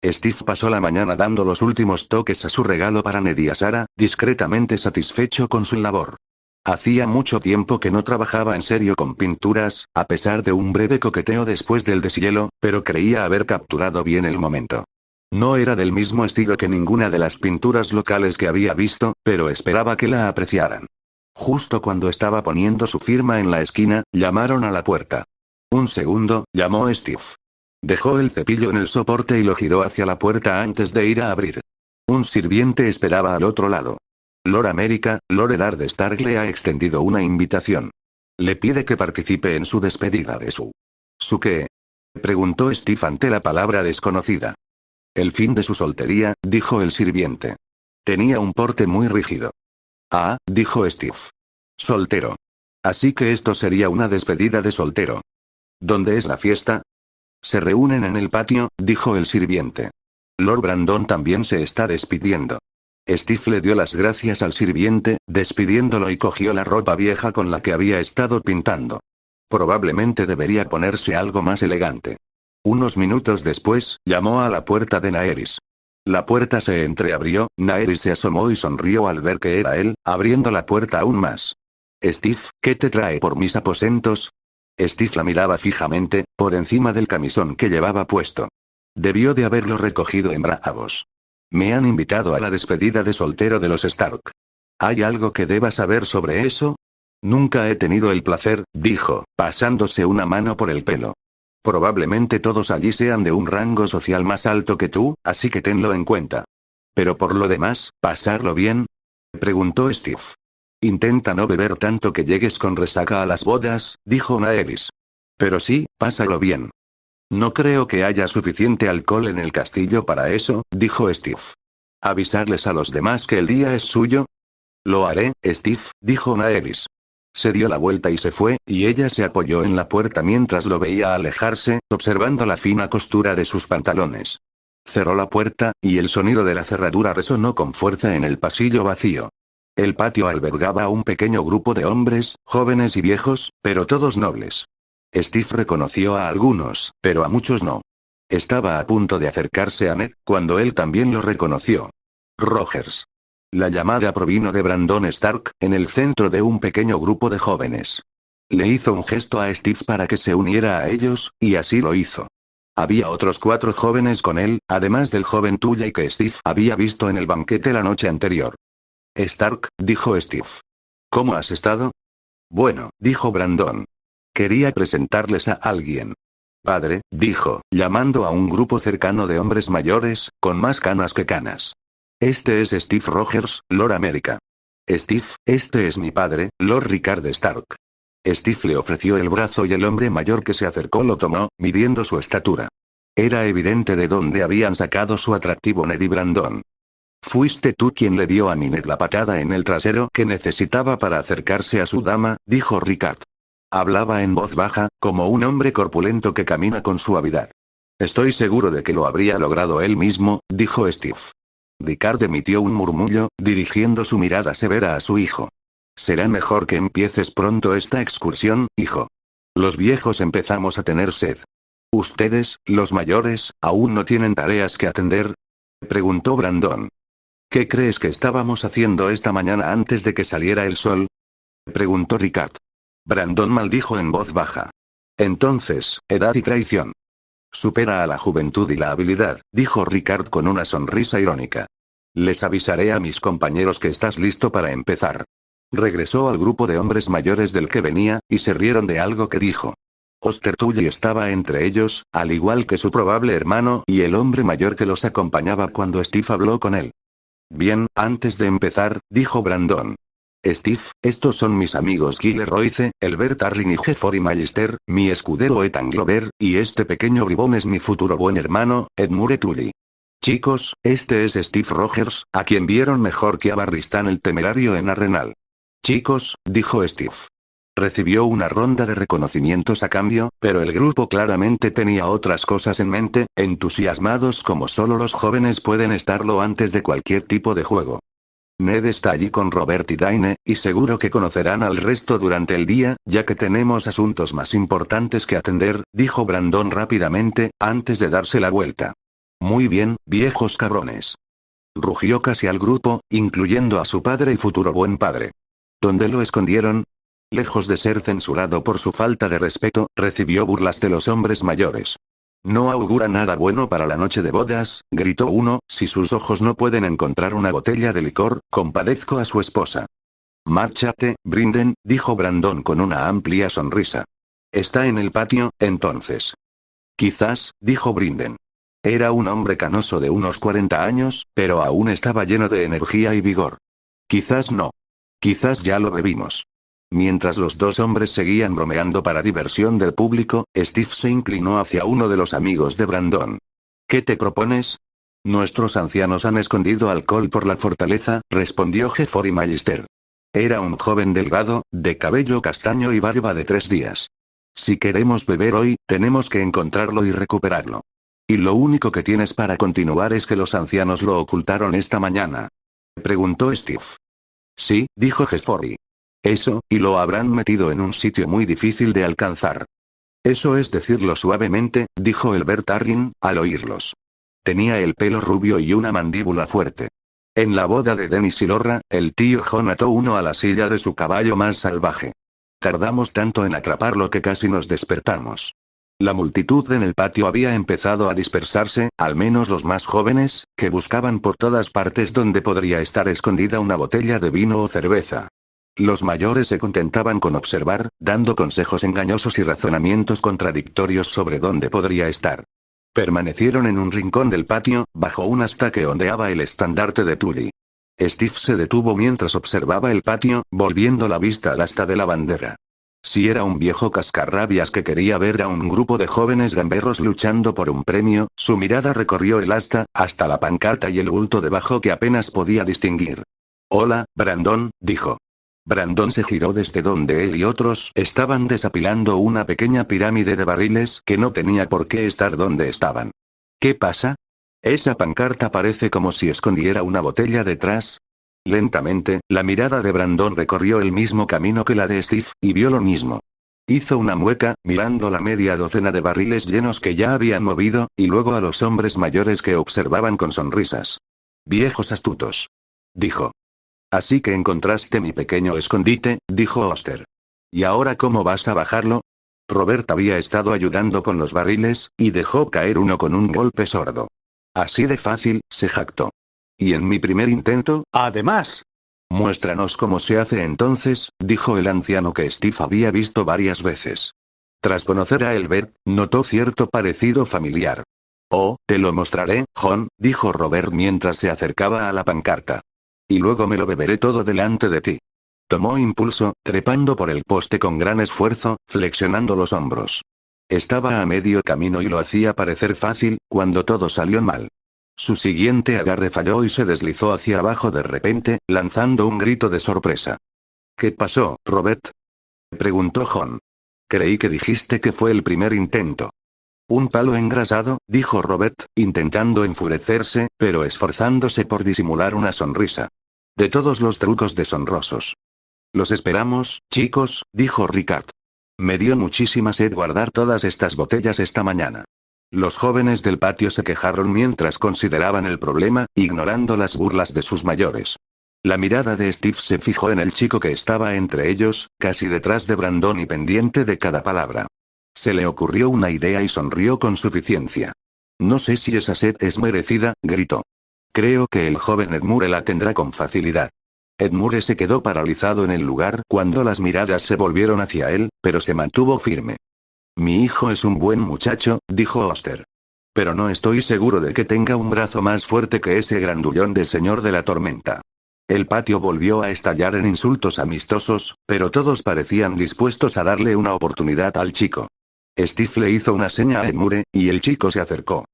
Steve pasó la mañana dando los últimos toques a su regalo para Ned y a Sarah, discretamente satisfecho con su labor. Hacía mucho tiempo que no trabajaba en serio con pinturas, a pesar de un breve coqueteo después del deshielo, pero creía haber capturado bien el momento. No era del mismo estilo que ninguna de las pinturas locales que había visto, pero esperaba que la apreciaran. Justo cuando estaba poniendo su firma en la esquina, llamaron a la puerta. Un segundo, llamó Steve. Dejó el cepillo en el soporte y lo giró hacia la puerta antes de ir a abrir. Un sirviente esperaba al otro lado. Lord America, Lord Eddard Stark le ha extendido una invitación. Le pide que participe en su despedida de su... ¿Su qué? Preguntó Steve ante la palabra desconocida. El fin de su soltería, dijo el sirviente. Tenía un porte muy rígido. Ah, dijo Steve. Soltero. Así que esto sería una despedida de soltero. ¿Dónde es la fiesta? Se reúnen en el patio, dijo el sirviente. Lord Brandon también se está despidiendo. Steve le dio las gracias al sirviente, despidiéndolo y cogió la ropa vieja con la que había estado pintando. Probablemente debería ponerse algo más elegante. Unos minutos después, llamó a la puerta de Naerys. La puerta se entreabrió, Naerys se asomó y sonrió al ver que era él, abriendo la puerta aún más. Steve, ¿qué te trae por mis aposentos? Steve la miraba fijamente, por encima del camisón que llevaba puesto. Debió de haberlo recogido en bravos. Me han invitado a la despedida de soltero de los Stark. ¿Hay algo que deba saber sobre eso? Nunca he tenido el placer, dijo, pasándose una mano por el pelo. Probablemente todos allí sean de un rango social más alto que tú, así que tenlo en cuenta. Pero por lo demás, ¿pasarlo bien? Preguntó Steve. Intenta no beber tanto que llegues con resaca a las bodas, dijo Naerys. Pero sí, pásalo bien. No creo que haya suficiente alcohol en el castillo para eso, dijo Steve. ¿Avisarles a los demás que el día es suyo? Lo haré, Steve, dijo Naerys. Se dio la vuelta y se fue, y ella se apoyó en la puerta mientras lo veía alejarse, observando la fina costura de sus pantalones. Cerró la puerta, y el sonido de la cerradura resonó con fuerza en el pasillo vacío. El patio albergaba a un pequeño grupo de hombres, jóvenes y viejos, pero todos nobles. Steve reconoció a algunos, pero a muchos no. Estaba a punto de acercarse a Ned, cuando él también lo reconoció. Rogers. La llamada provino de Brandon Stark, en el centro de un pequeño grupo de jóvenes. Le hizo un gesto a Steve para que se uniera a ellos, y así lo hizo. Había otros 4 jóvenes con él, además del joven Tully que Steve había visto en el banquete la noche anterior. Stark, dijo Steve. ¿Cómo has estado? Bueno, dijo Brandon. Quería presentarles a alguien. Padre, dijo, llamando a un grupo cercano de hombres mayores, con más canas que canas. Este es Steve Rogers, Lord America. Steve, este es mi padre, Lord Rickard Stark. Steve le ofreció el brazo y el hombre mayor que se acercó lo tomó, midiendo su estatura. Era evidente de dónde habían sacado su atractivo Ned y Brandon. «Fuiste tú quien le dio a mi Ned la patada en el trasero que necesitaba para acercarse a su dama», dijo Rickard. Hablaba en voz baja, como un hombre corpulento que camina con suavidad. «Estoy seguro de que lo habría logrado él mismo», dijo Steve. Rickard emitió un murmullo, dirigiendo su mirada severa a su hijo. «Será mejor que empieces pronto esta excursión, hijo. Los viejos empezamos a tener sed. ¿Ustedes, los mayores, aún no tienen tareas que atender?», preguntó Brandon. «¿Qué crees que estábamos haciendo esta mañana antes de que saliera el sol?», preguntó Rickard. Brandon maldijo en voz baja. «Entonces, edad y traición. Supera a la juventud y la habilidad», dijo Rickard con una sonrisa irónica. «Les avisaré a mis compañeros que estás listo para empezar». Regresó al grupo de hombres mayores del que venía, y se rieron de algo que dijo. Oster Tully estaba entre ellos, al igual que su probable hermano y el hombre mayor que los acompañaba cuando Steve habló con él. «Bien, antes de empezar», dijo Brandon. «Steve, estos son mis amigos Gile Royce, Elbert Arryn y Geoffrey Mallister, mi escudero Ethan Glover, y este pequeño bribón es mi futuro buen hermano, Edmure Tully. Chicos, este es Steve Rogers, a quien vieron mejor que a Barristan el Temerario en Arrenal». «Chicos», dijo Steve. Recibió una ronda de reconocimientos a cambio, pero el grupo claramente tenía otras cosas en mente, entusiasmados como solo los jóvenes pueden estarlo antes de cualquier tipo de juego. «Ned está allí con Robert y Daine, y seguro que conocerán al resto durante el día, ya que tenemos asuntos más importantes que atender», dijo Brandon rápidamente, antes de darse la vuelta. «Muy bien, viejos cabrones». Rugió casi al grupo, incluyendo a su padre y futuro buen padre. «¿Dónde lo escondieron?». Lejos de ser censurado por su falta de respeto, recibió burlas de los hombres mayores. «No augura nada bueno para la noche de bodas», gritó uno, «si sus ojos no pueden encontrar una botella de licor, compadezco a su esposa». «Márchate, Brinden», dijo Brandon con una amplia sonrisa. «Está en el patio, entonces». «Quizás», dijo Brinden. Era un hombre canoso de unos 40 años, pero aún estaba lleno de energía y vigor. «Quizás no. Quizás ya lo bebimos». Mientras los dos hombres seguían bromeando para diversión del público, Steve se inclinó hacia uno de los amigos de Brandon. «¿Qué te propones?». «Nuestros ancianos han escondido alcohol por la fortaleza», respondió Geoffrey Mallister. Era un joven delgado, de cabello castaño y barba de 3 días. «Si queremos beber hoy, tenemos que encontrarlo y recuperarlo. ¿Y lo único que tienes para continuar es que los ancianos lo ocultaron esta mañana?», preguntó Steve. «Sí», dijo Geoffrey. «Eso, y lo habrán metido en un sitio muy difícil de alcanzar». «Eso es decirlo suavemente», dijo Elbert Arryn, al oírlos. Tenía el pelo rubio y una mandíbula fuerte. En la boda de Dennis y Lorra, el tío John ató uno a la silla de su caballo más salvaje. Tardamos tanto en atraparlo que casi nos despertamos. La multitud en el patio había empezado a dispersarse, al menos los más jóvenes, que buscaban por todas partes donde podría estar escondida una botella de vino o cerveza. Los mayores se contentaban con observar, dando consejos engañosos y razonamientos contradictorios sobre dónde podría estar. Permanecieron en un rincón del patio, bajo un asta que ondeaba el estandarte de Tully. Steve se detuvo mientras observaba el patio, volviendo la vista al asta de la bandera. Si era un viejo cascarrabias que quería ver a un grupo de jóvenes gamberros luchando por un premio, su mirada recorrió el asta, hasta la pancarta y el bulto debajo que apenas podía distinguir. «Hola, Brandon», dijo. Brandon se giró desde donde él y otros estaban desapilando una pequeña pirámide de barriles que no tenía por qué estar donde estaban. «¿Qué pasa? Esa pancarta parece como si escondiera una botella detrás». Lentamente, la mirada de Brandon recorrió el mismo camino que la de Steve, y vio lo mismo. Hizo una mueca, mirando la media docena de barriles llenos que ya habían movido, y luego a los hombres mayores que observaban con sonrisas. «Viejos astutos», dijo. «Así que encontraste mi pequeño escondite», dijo Oster. «¿Y ahora cómo vas a bajarlo?». Robert había estado ayudando con los barriles, y dejó caer uno con un golpe sordo. «Así de fácil», se jactó. «Y en mi primer intento, además». «Muéstranos cómo se hace entonces», dijo el anciano que Steve había visto varias veces. Tras conocer a Elbert, notó cierto parecido familiar. «Oh, te lo mostraré, John», dijo Robert mientras se acercaba a la pancarta. Y luego me lo beberé todo delante de ti. Tomó impulso, trepando por el poste con gran esfuerzo, flexionando los hombros. Estaba a medio camino y lo hacía parecer fácil, cuando todo salió mal. Su siguiente agarre falló y se deslizó hacia abajo de repente, lanzando un grito de sorpresa. ¿Qué pasó, Robert? Preguntó John. Creí que dijiste que fue el primer intento. Un palo engrasado, dijo Robert, intentando enfurecerse, pero esforzándose por disimular una sonrisa. De todos los trucos deshonrosos. Los esperamos, chicos, dijo Ricard. Me dio muchísima sed guardar todas estas botellas esta mañana. Los jóvenes del patio se quejaron mientras consideraban el problema, ignorando las burlas de sus mayores. La mirada de Steve se fijó en el chico que estaba entre ellos, casi detrás de Brandon y pendiente de cada palabra. Se le ocurrió una idea y sonrió con suficiencia. No sé si esa sed es merecida, gritó. Creo que el joven Edmure la tendrá con facilidad. Edmure se quedó paralizado en el lugar cuando las miradas se volvieron hacia él, pero se mantuvo firme. Mi hijo es un buen muchacho, dijo Oster. Pero no estoy seguro de que tenga un brazo más fuerte que ese grandullón de señor de la tormenta. El patio volvió a estallar en insultos amistosos, pero todos parecían dispuestos a darle una oportunidad al chico. Steve le hizo una seña a Edmure, y el chico se acercó.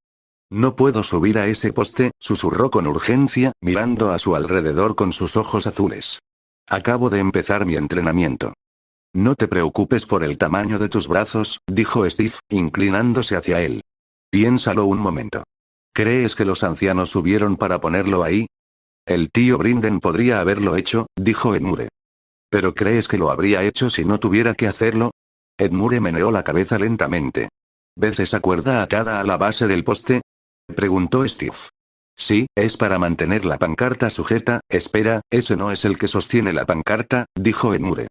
No puedo subir a ese poste, susurró con urgencia, mirando a su alrededor con sus ojos azules. Acabo de empezar mi entrenamiento. No te preocupes por el tamaño de tus brazos, dijo Steve, inclinándose hacia él. Piénsalo un momento. ¿Crees que los ancianos subieron para ponerlo ahí? El tío Brinden podría haberlo hecho, dijo Edmure. ¿Pero crees que lo habría hecho si no tuviera que hacerlo? Edmure meneó la cabeza lentamente. ¿Ves esa cuerda atada a la base del poste? Preguntó Steve. Sí, es para mantener la pancarta sujeta. Espera, ese no es el que sostiene la pancarta, dijo Edmure.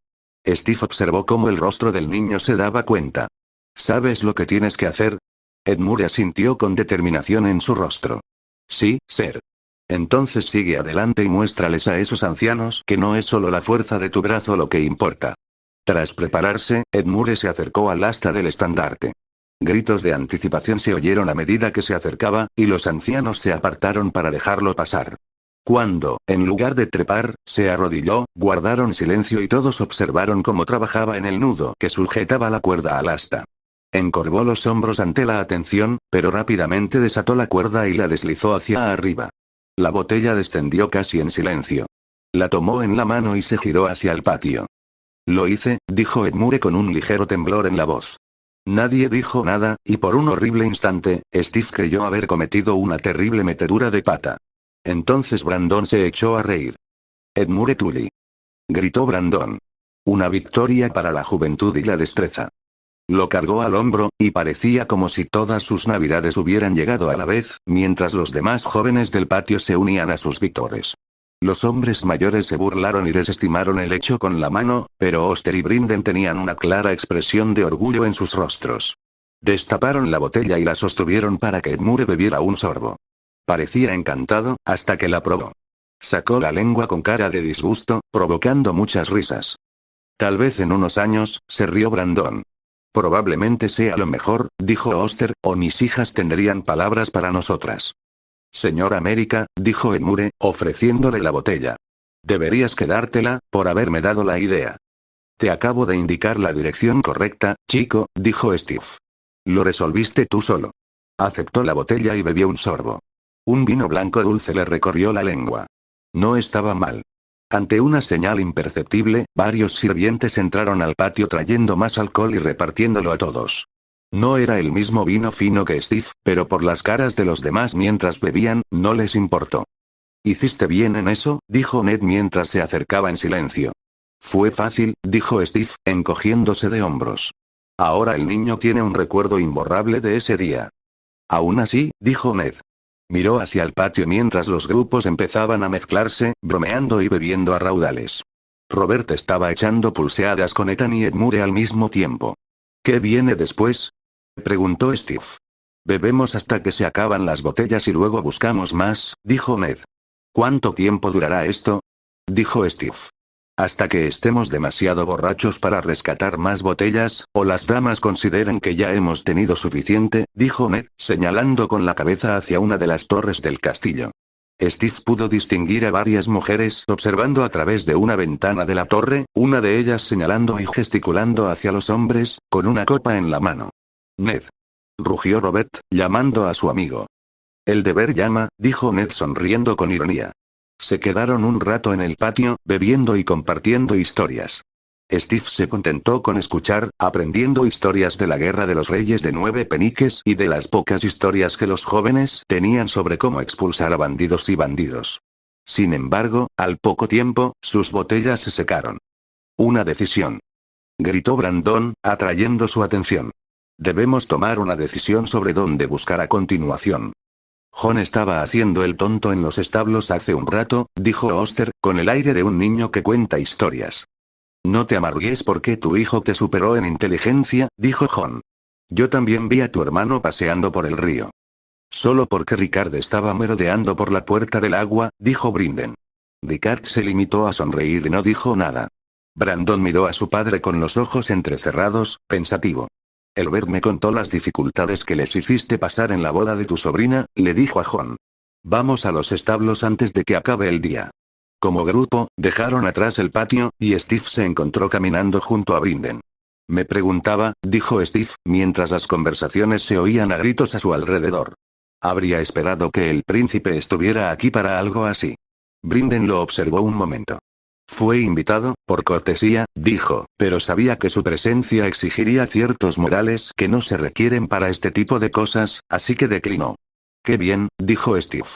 Steve observó cómo el rostro del niño se daba cuenta. ¿Sabes lo que tienes que hacer? Edmure asintió con determinación en su rostro. Sí, sir. Entonces sigue adelante y muéstrales a esos ancianos que no es solo la fuerza de tu brazo lo que importa. Tras prepararse, Edmure se acercó al asta del estandarte. Gritos de anticipación se oyeron a medida que se acercaba, y los ancianos se apartaron para dejarlo pasar. Cuando, en lugar de trepar, se arrodilló, guardaron silencio y todos observaron cómo trabajaba en el nudo que sujetaba la cuerda al asta. Encorvó los hombros ante la atención, pero rápidamente desató la cuerda y la deslizó hacia arriba. La botella descendió casi en silencio. La tomó en la mano y se giró hacia el patio. Lo hice, dijo Edmure con un ligero temblor en la voz. Nadie dijo nada, y por un horrible instante, Steve creyó haber cometido una terrible metedura de pata. Entonces Brandon se echó a reír. Edmure Tully. Gritó Brandon. Una victoria para la juventud y la destreza. Lo cargó al hombro, y parecía como si todas sus navidades hubieran llegado a la vez, mientras los demás jóvenes del patio se unían a sus victores. Los hombres mayores se burlaron y desestimaron el hecho con la mano, pero Oster y Brinden tenían una clara expresión de orgullo en sus rostros. Destaparon la botella y la sostuvieron para que Edmure bebiera un sorbo. Parecía encantado, hasta que la probó. Sacó la lengua con cara de disgusto, provocando muchas risas. Tal vez en unos años, se rió Brandon. Probablemente sea lo mejor, dijo Oster, o mis hijas tendrían palabras para nosotras. Señor América, dijo Edmure, ofreciéndole la botella. Deberías quedártela, por haberme dado la idea. Te acabo de indicar la dirección correcta, chico, dijo Steve. Lo resolviste tú solo. Aceptó la botella y bebió un sorbo. Un vino blanco dulce le recorrió la lengua. No estaba mal. Ante una señal imperceptible, varios sirvientes entraron al patio trayendo más alcohol y repartiéndolo a todos. No era el mismo vino fino que Steve, pero por las caras de los demás mientras bebían, no les importó. Hiciste bien en eso, dijo Ned mientras se acercaba en silencio. Fue fácil, dijo Steve, encogiéndose de hombros. Ahora el niño tiene un recuerdo imborrable de ese día. Aún así, dijo Ned. Miró hacia el patio mientras los grupos empezaban a mezclarse, bromeando y bebiendo a raudales. Robert estaba echando pulseadas con Ethan y Edmure al mismo tiempo. ¿Qué viene después?, preguntó Steve. Bebemos hasta que se acaban las botellas y luego buscamos más, dijo Ned. ¿Cuánto tiempo durará esto?, dijo Steve. Hasta que estemos demasiado borrachos para rescatar más botellas, o las damas consideren que ya hemos tenido suficiente, dijo Ned, señalando con la cabeza hacia una de las torres del castillo. Steve pudo distinguir a varias mujeres observando a través de una ventana de la torre, una de ellas señalando y gesticulando hacia los hombres, con una copa en la mano. Ned. Rugió Robert, llamando a su amigo. El deber llama, dijo Ned sonriendo con ironía. Se quedaron un rato en el patio, bebiendo y compartiendo historias. Steve se contentó con escuchar, aprendiendo historias de la Guerra de los Reyes de 9 peniques y de las pocas historias que los jóvenes tenían sobre cómo expulsar a bandidos y bandidos. Sin embargo, al poco tiempo, sus botellas se secaron. Una decisión. Gritó Brandon, atrayendo su atención. Debemos tomar una decisión sobre dónde buscar a continuación. John estaba haciendo el tonto en los establos hace un rato, dijo Oster, con el aire de un niño que cuenta historias. No te amargues porque tu hijo te superó en inteligencia, dijo John. Yo también vi a tu hermano paseando por el río. Solo porque Ricard estaba merodeando por la puerta del agua, dijo Brinden. Ricard se limitó a sonreír y no dijo nada. Brandon miró a su padre con los ojos entrecerrados, pensativo. Elbert me contó las dificultades que les hiciste pasar en la boda de tu sobrina, le dijo a John. Vamos a los establos antes de que acabe el día. Como grupo, dejaron atrás el patio, y Steve se encontró caminando junto a Brinden. Me preguntaba, dijo Steve, mientras las conversaciones se oían a gritos a su alrededor. Habría esperado que el príncipe estuviera aquí para algo así. Brinden lo observó un momento. Fue invitado, por cortesía, dijo, pero sabía que su presencia exigiría ciertos modales que no se requieren para este tipo de cosas, así que declinó. Qué bien, dijo Steve.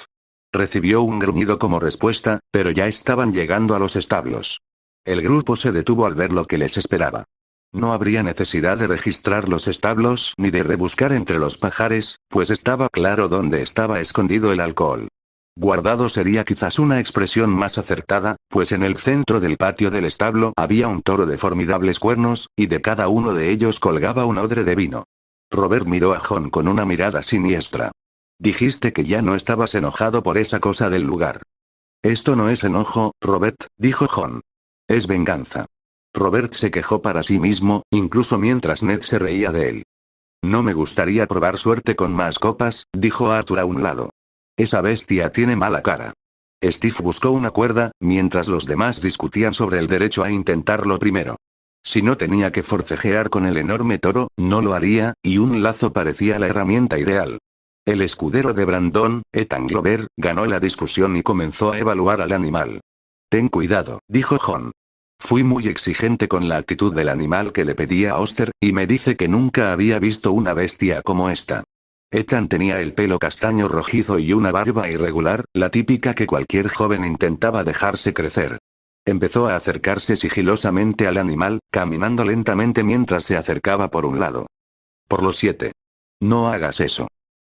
Recibió un gruñido como respuesta, pero ya estaban llegando a los establos. El grupo se detuvo al ver lo que les esperaba. No habría necesidad de registrar los establos ni de rebuscar entre los pajares, pues estaba claro dónde estaba escondido el alcohol. Guardado sería quizás una expresión más acertada, pues en el centro del patio del establo había un toro de formidables cuernos, y de cada uno de ellos colgaba un odre de vino. Robert miró a John con una mirada siniestra. Dijiste que ya no estabas enojado por esa cosa del lugar. Esto no es enojo, Robert, dijo John. Es venganza. Robert se quejó para sí mismo, incluso mientras Ned se reía de él. No me gustaría probar suerte con más copas, dijo Arthur a un lado. Esa bestia tiene mala cara. Steve buscó una cuerda, mientras los demás discutían sobre el derecho a intentarlo primero. Si no tenía que forcejear con el enorme toro, no lo haría, y un lazo parecía la herramienta ideal. El escudero de Brandon, Ethan Glover, ganó la discusión y comenzó a evaluar al animal. Ten cuidado, dijo John. Fui muy exigente con la actitud del animal que le pedía a Oster, y me dice que nunca había visto una bestia como esta. Ethan tenía el pelo castaño rojizo y una barba irregular, la típica que cualquier joven intentaba dejarse crecer. Empezó a acercarse sigilosamente al animal, caminando lentamente mientras se acercaba por un lado. Por los 7. No hagas eso.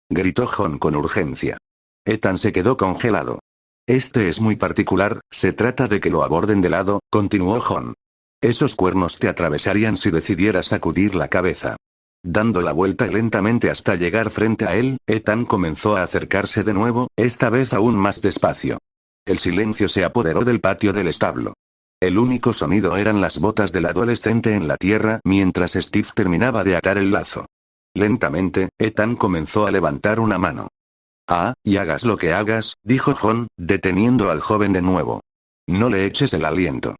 Gritó John con urgencia. Ethan se quedó congelado. Este es muy particular, se trata de que lo aborden de lado, continuó John. Esos cuernos te atravesarían si decidieras sacudir la cabeza. Dando la vuelta lentamente hasta llegar frente a él, Ethan comenzó a acercarse de nuevo, esta vez aún más despacio. El silencio se apoderó del patio del establo. El único sonido eran las botas del adolescente en la tierra mientras Steve terminaba de atar el lazo. Lentamente, Ethan comenzó a levantar una mano. Y hagas lo que hagas, dijo John, deteniendo al joven de nuevo. No le eches el aliento.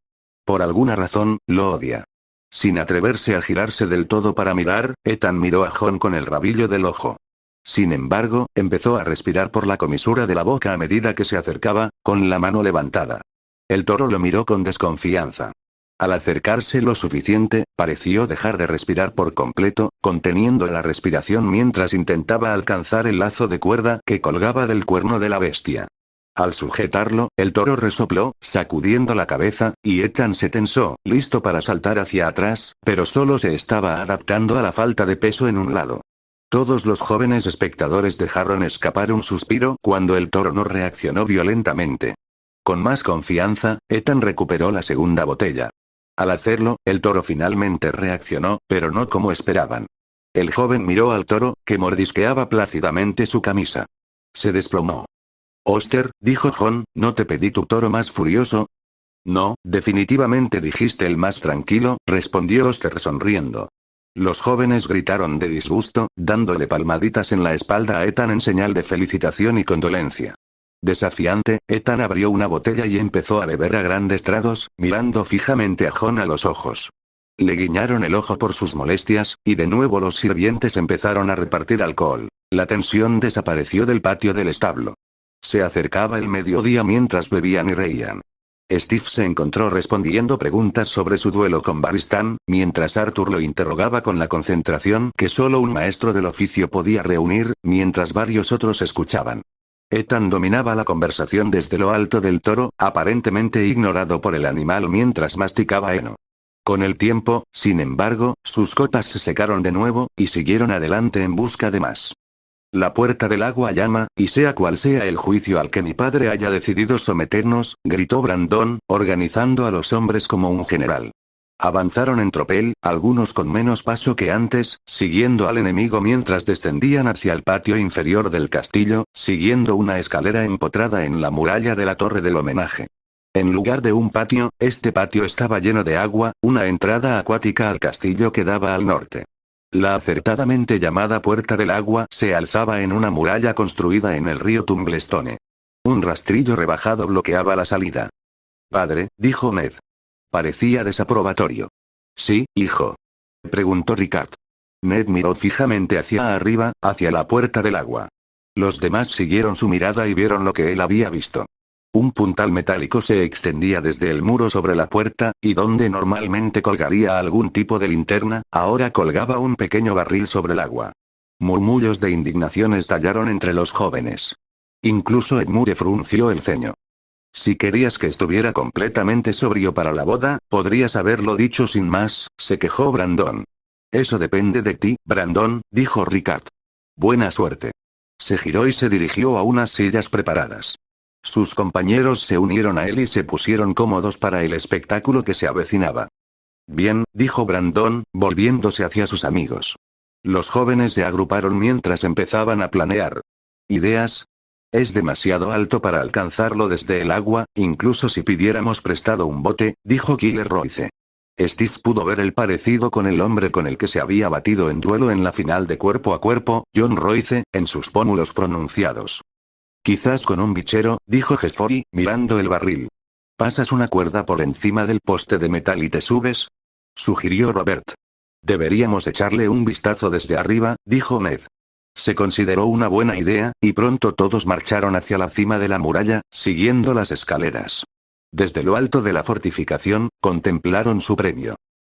Por alguna razón, lo odia. Sin atreverse a girarse del todo para mirar, Ethan miró a John con el rabillo del ojo. Sin embargo, empezó a respirar por la comisura de la boca a medida que se acercaba, con la mano levantada. El toro lo miró con desconfianza. Al acercarse lo suficiente, pareció dejar de respirar por completo, conteniendo la respiración mientras intentaba alcanzar el lazo de cuerda que colgaba del cuerno de la bestia. Al sujetarlo, el toro resopló, sacudiendo la cabeza, y Ethan se tensó, listo para saltar hacia atrás, pero solo se estaba adaptando a la falta de peso en un lado. Todos los jóvenes espectadores dejaron escapar un suspiro cuando el toro no reaccionó violentamente. Con más confianza, Ethan recuperó la segunda botella. Al hacerlo, el toro finalmente reaccionó, pero no como esperaban. El joven miró al toro, que mordisqueaba plácidamente su camisa. Se desplomó. Oster, dijo John, ¿no te pedí tu toro más furioso? No, definitivamente dijiste el más tranquilo, respondió Oster sonriendo. Los jóvenes gritaron de disgusto, dándole palmaditas en la espalda a Ethan en señal de felicitación y condolencia. Desafiante, Ethan abrió una botella y empezó a beber a grandes tragos, mirando fijamente a John a los ojos. Le guiñaron el ojo por sus molestias, y de nuevo los sirvientes empezaron a repartir alcohol. La tensión desapareció del patio del establo. Se acercaba el mediodía mientras bebían y reían. Steve se encontró respondiendo preguntas sobre su duelo con Barristan, mientras Arthur lo interrogaba con la concentración que solo un maestro del oficio podía reunir, mientras varios otros escuchaban. Ethan dominaba la conversación desde lo alto del toro, aparentemente ignorado por el animal mientras masticaba heno. Con el tiempo, sin embargo, sus copas se secaron de nuevo, y siguieron adelante en busca de más. La puerta del agua llama, y sea cual sea el juicio al que mi padre haya decidido someternos, gritó Brandon, organizando a los hombres como un general. Avanzaron en tropel, algunos con menos paso que antes, siguiendo al enemigo mientras descendían hacia el patio inferior del castillo, siguiendo una escalera empotrada en la muralla de la torre del homenaje. En lugar de un patio, este patio estaba lleno de agua, una entrada acuática al castillo que daba al norte. La acertadamente llamada Puerta del Agua se alzaba en una muralla construida en el río Tumblestone. Un rastrillo rebajado bloqueaba la salida. «Padre», dijo Ned. Parecía desaprobatorio. «Sí, hijo», preguntó Ricard. Ned miró fijamente hacia arriba, hacia la Puerta del Agua. Los demás siguieron su mirada y vieron lo que él había visto. Un puntal metálico se extendía desde el muro sobre la puerta, y donde normalmente colgaría algún tipo de linterna, ahora colgaba un pequeño barril sobre el agua. Murmullos de indignación estallaron entre los jóvenes. Incluso Edmure frunció el ceño. «Si querías que estuviera completamente sobrio para la boda, podrías haberlo dicho sin más», se quejó Brandon. «Eso depende de ti, Brandon», dijo Ricard. «Buena suerte». Se giró y se dirigió a unas sillas preparadas. Sus compañeros se unieron a él y se pusieron cómodos para el espectáculo que se avecinaba. «Bien», dijo Brandon, volviéndose hacia sus amigos. Los jóvenes se agruparon mientras empezaban a planear. ¿Ideas? «Es demasiado alto para alcanzarlo desde el agua, incluso si pidiéramos prestado un bote», dijo Killer Royce. Steve pudo ver el parecido con el hombre con el que se había batido en duelo en la final de cuerpo a cuerpo, John Royce, en sus pómulos pronunciados. «Quizás con un bichero», dijo Jeffrey, mirando el barril. «¿Pasas una cuerda por encima del poste de metal y te subes?», sugirió Robert. «Deberíamos echarle un vistazo desde arriba», dijo Ned. Se consideró una buena idea, y pronto todos marcharon hacia la cima de la muralla, siguiendo las escaleras. Desde lo alto de la fortificación, contemplaron su premio.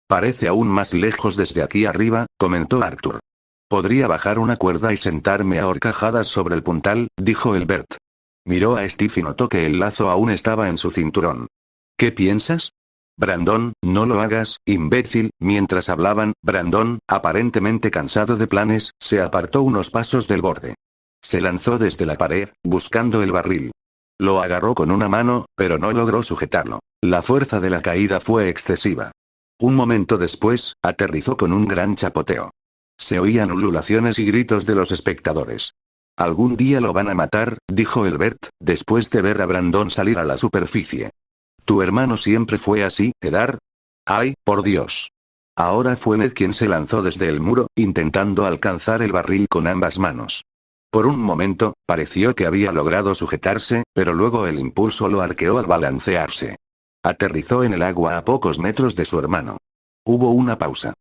«Parece aún más lejos desde aquí arriba», comentó Arthur. «Podría bajar una cuerda y sentarme a horcajadas sobre el puntal», dijo Elbert. Miró a Steve y notó que el lazo aún estaba en su cinturón. «¿Qué piensas?» «Brandon, no lo hagas, imbécil». Mientras hablaban, Brandon, aparentemente cansado de planes, se apartó unos pasos del borde. Se lanzó desde la pared, buscando el barril. Lo agarró con una mano, pero no logró sujetarlo. La fuerza de la caída fue excesiva. Un momento después, aterrizó con un gran chapoteo. Se oían ululaciones y gritos de los espectadores. «Algún día lo van a matar», dijo Elbert, después de ver a Brandon salir a la superficie. «¿Tu hermano siempre fue así, Edar?» «Ay, por Dios». Ahora fue Ned quien se lanzó desde el muro, intentando alcanzar el barril con ambas manos. Por un momento, pareció que había logrado sujetarse, pero luego el impulso lo arqueó al balancearse. Aterrizó en el agua a pocos metros de su hermano. Hubo una pausa.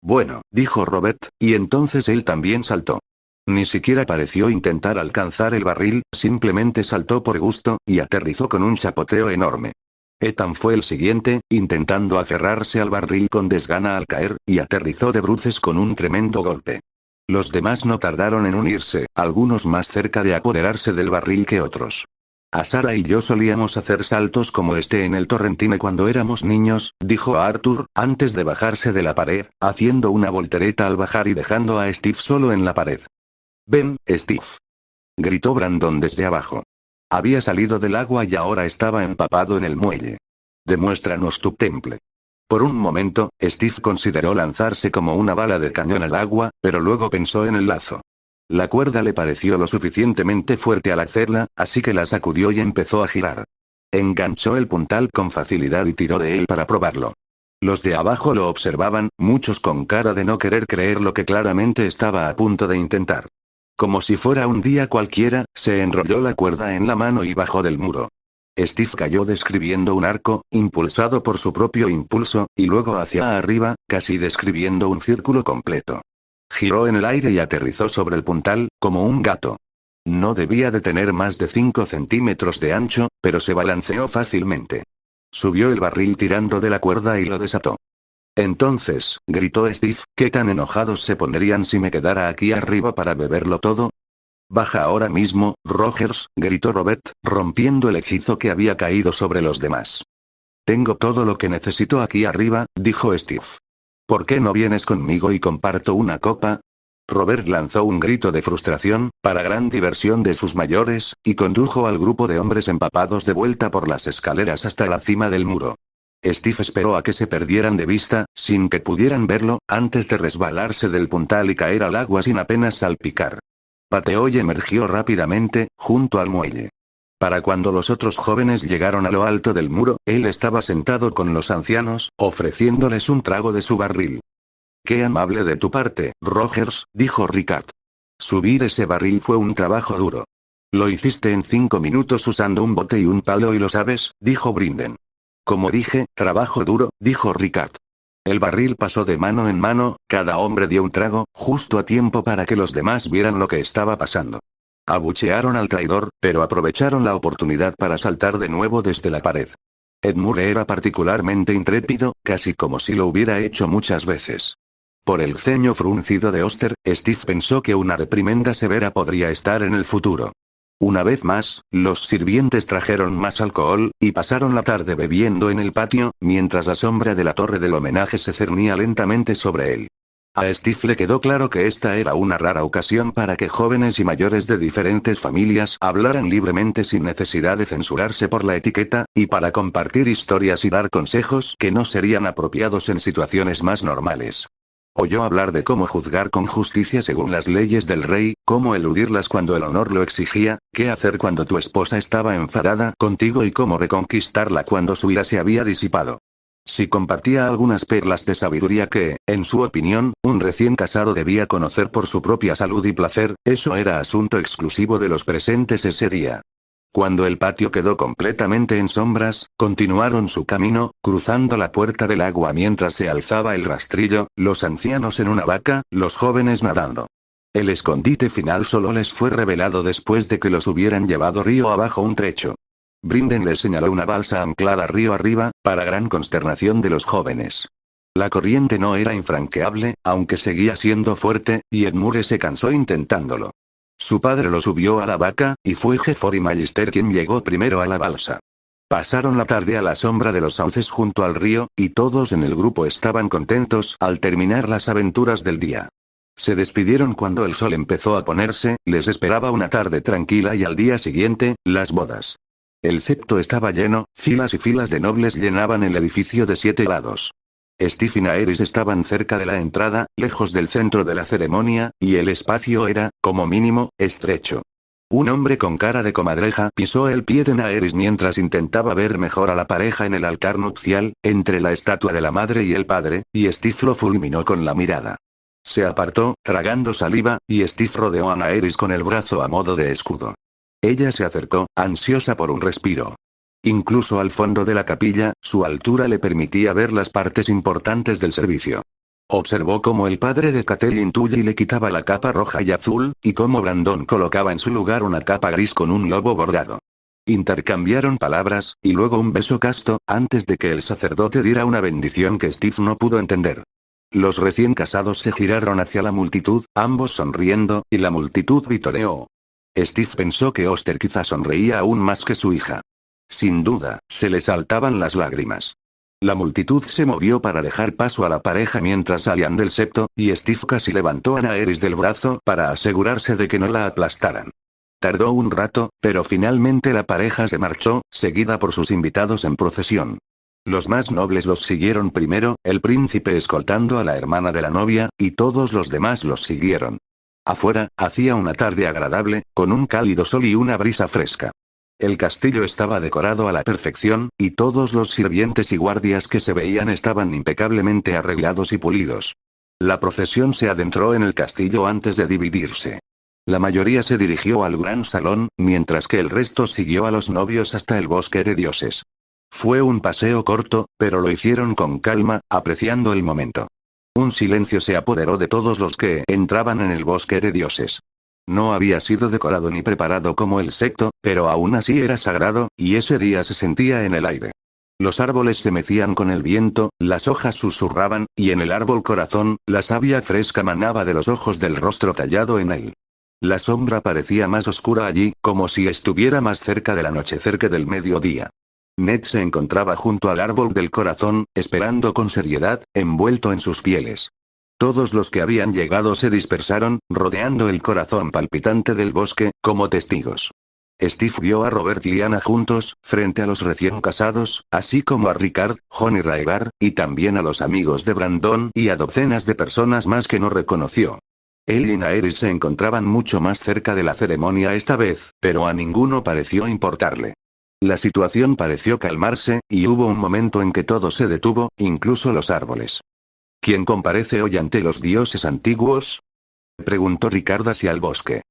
«Bueno», dijo Robert, y entonces él también saltó. Ni siquiera pareció intentar alcanzar el barril, simplemente saltó por gusto, y aterrizó con un chapoteo enorme. Ethan fue el siguiente, intentando aferrarse al barril con desgana al caer, y aterrizó de bruces con un tremendo golpe. Los demás no tardaron en unirse, algunos más cerca de apoderarse del barril que otros. «A Sara y yo solíamos hacer saltos como este en el Torrentine cuando éramos niños», dijo Arthur, antes de bajarse de la pared, haciendo una voltereta al bajar y dejando a Steve solo en la pared. «Ven, Steve», gritó Brandon desde abajo. Había salido del agua y ahora estaba empapado en el muelle. «Demuéstranos tu temple». Por un momento, Steve consideró lanzarse como una bala de cañón al agua, pero luego pensó en el lazo. La cuerda le pareció lo suficientemente fuerte al hacerla, así que la sacudió y empezó a girar. Enganchó el puntal con facilidad y tiró de él para probarlo. Los de abajo lo observaban, muchos con cara de no querer creer lo que claramente estaba a punto de intentar. Como si fuera un día cualquiera, se enrolló la cuerda en la mano y bajó del muro. Steve cayó describiendo un arco, impulsado por su propio impulso, y luego hacia arriba, casi describiendo un círculo completo. Giró en el aire y aterrizó sobre el puntal, como un gato. No debía de tener más de 5 centímetros de ancho, pero se balanceó fácilmente. Subió el barril tirando de la cuerda y lo desató. Entonces, gritó Steve, ¿qué tan enojados se pondrían si me quedara aquí arriba para beberlo todo? Baja ahora mismo, Rogers, gritó Robert, rompiendo el hechizo que había caído sobre los demás. Tengo todo lo que necesito aquí arriba, dijo Steve. ¿Por qué no vienes conmigo y comparto una copa? Robert lanzó un grito de frustración, para gran diversión de sus mayores, y condujo al grupo de hombres empapados de vuelta por las escaleras hasta la cima del muro. Steve esperó a que se perdieran de vista, sin que pudieran verlo, antes de resbalarse del puntal y caer al agua sin apenas salpicar. Pateó y emergió rápidamente, junto al muelle. Para cuando los otros jóvenes llegaron a lo alto del muro, él estaba sentado con los ancianos, ofreciéndoles un trago de su barril. «Qué amable de tu parte, Rogers», dijo Ricard. «Subir ese barril fue un trabajo duro. Lo hiciste en 5 minutos usando un bote y un palo y lo sabes», dijo Brinden. «Como dije, trabajo duro», dijo Ricard. El barril pasó de mano en mano, cada hombre dio un trago, justo a tiempo para que los demás vieran lo que estaba pasando. Abuchearon al traidor, pero aprovecharon la oportunidad para saltar de nuevo desde la pared. Edmure era particularmente intrépido, casi como si lo hubiera hecho muchas veces. Por el ceño fruncido de Oster, Steve pensó que una reprimenda severa podría estar en el futuro. Una vez más, los sirvientes trajeron más alcohol, y pasaron la tarde bebiendo en el patio, mientras la sombra de la torre del homenaje se cernía lentamente sobre él. A Steve le quedó claro que esta era una rara ocasión para que jóvenes y mayores de diferentes familias hablaran libremente sin necesidad de censurarse por la etiqueta, y para compartir historias y dar consejos que no serían apropiados en situaciones más normales. Oyó hablar de cómo juzgar con justicia según las leyes del rey, cómo eludirlas cuando el honor lo exigía, qué hacer cuando tu esposa estaba enfadada contigo y cómo reconquistarla cuando su ira se había disipado. Si compartía algunas perlas de sabiduría que, en su opinión, un recién casado debía conocer por su propia salud y placer, eso era asunto exclusivo de los presentes ese día. Cuando el patio quedó completamente en sombras, continuaron su camino, cruzando la puerta del agua mientras se alzaba el rastrillo, los ancianos en una vaca, los jóvenes nadando. El escondite final solo les fue revelado después de que los hubieran llevado río abajo un trecho. Brinden les señaló una balsa anclada río arriba, para gran consternación de los jóvenes. La corriente no era infranqueable, aunque seguía siendo fuerte, y Edmure se cansó intentándolo. Su padre lo subió a la vaca, y fue Jeffrey Magister quien llegó primero a la balsa. Pasaron la tarde a la sombra de los sauces junto al río, y todos en el grupo estaban contentos al terminar las aventuras del día. Se despidieron cuando el sol empezó a ponerse, les esperaba una tarde tranquila y al día siguiente, las bodas. El septo estaba lleno, filas y filas de nobles llenaban el edificio de 7 lados. Steve y Naeris estaban cerca de la entrada, lejos del centro de la ceremonia, y el espacio era, como mínimo, estrecho. Un hombre con cara de comadreja pisó el pie de Naeris mientras intentaba ver mejor a la pareja en el altar nupcial, entre la estatua de la madre y el padre, y Steve lo fulminó con la mirada. Se apartó, tragando saliva, y Steve rodeó a Naeris con el brazo a modo de escudo. Ella se acercó, ansiosa por un respiro. Incluso al fondo de la capilla, su altura le permitía ver las partes importantes del servicio. Observó cómo el padre de Catelyn Tully le quitaba la capa roja y azul, y cómo Brandon colocaba en su lugar una capa gris con un lobo bordado. Intercambiaron palabras, y luego un beso casto, antes de que el sacerdote diera una bendición que Steve no pudo entender. Los recién casados se giraron hacia la multitud, ambos sonriendo, y la multitud vitoreó. Steve pensó que Oster quizá sonreía aún más que su hija. Sin duda, se le saltaban las lágrimas. La multitud se movió para dejar paso a la pareja mientras salían del septo, y Steve casi levantó a Naeris del brazo para asegurarse de que no la aplastaran. Tardó un rato, pero finalmente la pareja se marchó, seguida por sus invitados en procesión. Los más nobles los siguieron primero, el príncipe escoltando a la hermana de la novia, y todos los demás los siguieron. Afuera, hacía una tarde agradable, con un cálido sol y una brisa fresca. El castillo estaba decorado a la perfección, y todos los sirvientes y guardias que se veían estaban impecablemente arreglados y pulidos. La procesión se adentró en el castillo antes de dividirse. La mayoría se dirigió al gran salón, mientras que el resto siguió a los novios hasta el bosque de dioses. Fue un paseo corto, pero lo hicieron con calma, apreciando el momento. Un silencio se apoderó de todos los que entraban en el bosque de dioses. No había sido decorado ni preparado como el secto, pero aún así era sagrado, y ese día se sentía en el aire. Los árboles se mecían con el viento, las hojas susurraban, y en el árbol corazón, la savia fresca manaba de los ojos del rostro tallado en él. La sombra parecía más oscura allí, como si estuviera más cerca del anochecer que del mediodía. Ned se encontraba junto al árbol del corazón, esperando con seriedad, envuelto en sus pieles. Todos los que habían llegado se dispersaron, rodeando el corazón palpitante del bosque, como testigos. Steve vio a Robert y Lyanna juntos, frente a los recién casados, así como a Ricard, Jon y Rhaegar, y también a los amigos de Brandon y a docenas de personas más que no reconoció. Él y Naerys se encontraban mucho más cerca de la ceremonia esta vez, pero a ninguno pareció importarle. La situación pareció calmarse, y hubo un momento en que todo se detuvo, incluso los árboles. ¿Quién comparece hoy ante los dioses antiguos?, preguntó Ricard hacia el bosque.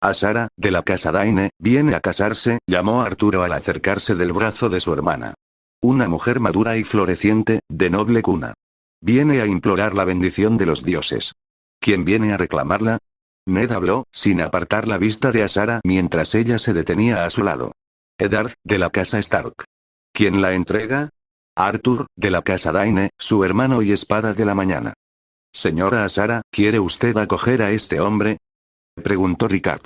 Azara, de la casa Daine, viene a casarse, llamó Arturo al acercarse del brazo de su hermana. Una mujer madura y floreciente, de noble cuna. Viene a implorar la bendición de los dioses. ¿Quién viene a reclamarla? Ned habló, sin apartar la vista de Azara mientras ella se detenía a su lado. Eddard, de la casa Stark. ¿Quién la entrega? Arthur, de la casa Daine, su hermano y espada de la mañana. Señora Azara, ¿quiere usted acoger a este hombre?, preguntó Ricard.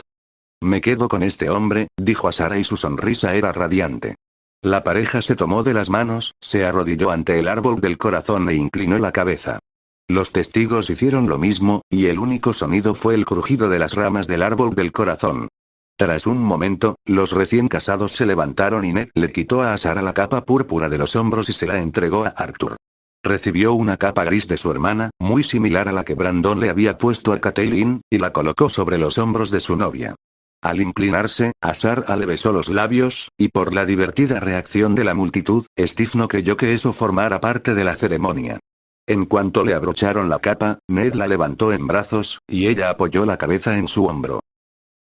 Me quedo con este hombre, dijo Azara y su sonrisa era radiante. La pareja se tomó de las manos, se arrodilló ante el árbol del corazón e inclinó la cabeza. Los testigos hicieron lo mismo, y el único sonido fue el crujido de las ramas del árbol del corazón. Tras un momento, los recién casados se levantaron y Ned le quitó a Azara la capa púrpura de los hombros y se la entregó a Arthur. Recibió una capa gris de su hermana, muy similar a la que Brandon le había puesto a Catelyn, y la colocó sobre los hombros de su novia. Al inclinarse, Azara le besó los labios, y por la divertida reacción de la multitud, Steve no creyó que eso formara parte de la ceremonia. En cuanto le abrocharon la capa, Ned la levantó en brazos, y ella apoyó la cabeza en su hombro.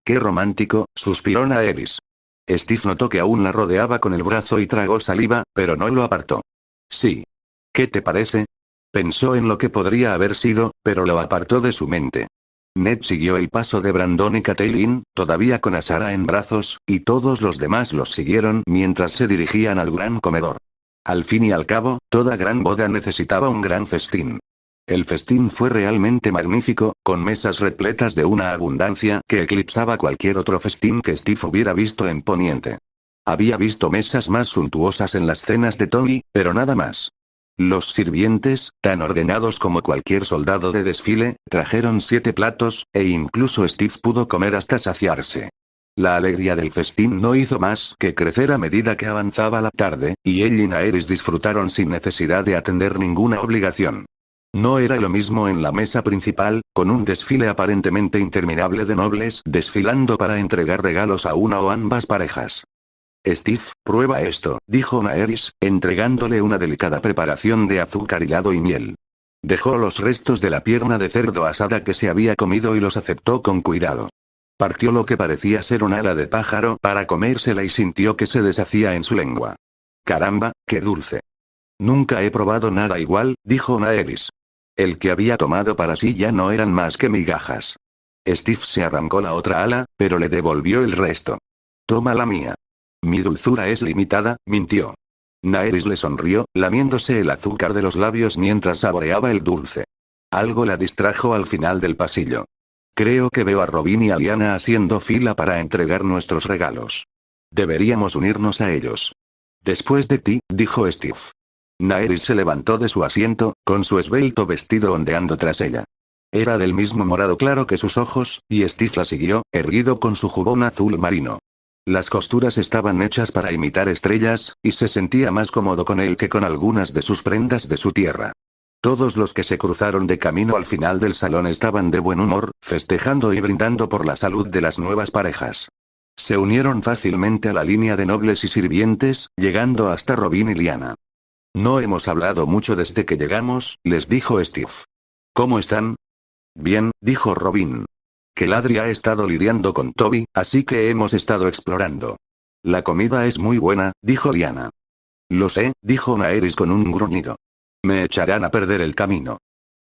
«Qué romántico», suspiró Naerys. Steve notó que aún la rodeaba con el brazo y tragó saliva, pero no lo apartó. «Sí. ¿Qué te parece?». Pensó en lo que podría haber sido, pero lo apartó de su mente. Ned siguió el paso de Brandon y Catelyn, todavía con Azara en brazos, y todos los demás los siguieron mientras se dirigían al gran comedor. Al fin y al cabo, toda gran boda necesitaba un gran festín. El festín fue realmente magnífico, con mesas repletas de una abundancia que eclipsaba cualquier otro festín que Steve hubiera visto en Poniente. Había visto mesas más suntuosas en las cenas de Tony, pero nada más. Los sirvientes, tan ordenados como cualquier soldado de desfile, trajeron 7 platos, e incluso Steve pudo comer hasta saciarse. La alegría del festín no hizo más que crecer a medida que avanzaba la tarde, y él y Naerys disfrutaron sin necesidad de atender ninguna obligación. No era lo mismo en la mesa principal, con un desfile aparentemente interminable de nobles desfilando para entregar regalos a una o ambas parejas. Steve, prueba esto, dijo Naerys, entregándole una delicada preparación de azúcar hilado y miel. Dejó los restos de la pierna de cerdo asada que se había comido y los aceptó con cuidado. Partió lo que parecía ser un ala de pájaro para comérsela y sintió que se deshacía en su lengua. «Caramba, qué dulce». «Nunca he probado nada igual», dijo Naerys. El que había tomado para sí ya no eran más que migajas. Steve se arrancó la otra ala, pero le devolvió el resto. «Toma la mía». «Mi dulzura es limitada», mintió. Naerys le sonrió, lamiéndose el azúcar de los labios mientras saboreaba el dulce. Algo la distrajo al final del pasillo. «Creo que veo a Robin y a Lyanna haciendo fila para entregar nuestros regalos. Deberíamos unirnos a ellos». «Después de ti», dijo Steve. Naerys se levantó de su asiento, con su esbelto vestido ondeando tras ella. Era del mismo morado claro que sus ojos, y Steve la siguió, erguido con su jubón azul marino. Las costuras estaban hechas para imitar estrellas, y se sentía más cómodo con él que con algunas de sus prendas de su tierra. Todos los que se cruzaron de camino al final del salón estaban de buen humor, festejando y brindando por la salud de las nuevas parejas. Se unieron fácilmente a la línea de nobles y sirvientes, llegando hasta Robin y Lyanna. «No hemos hablado mucho desde que llegamos», les dijo Steve. «¿Cómo están?» «Bien», dijo Robin. que Ladry ha estado lidiando con Toby, así que hemos estado explorando. La comida es muy buena, dijo Liana. Lo sé, dijo Naeris con un gruñido. Me echarán a perder el camino.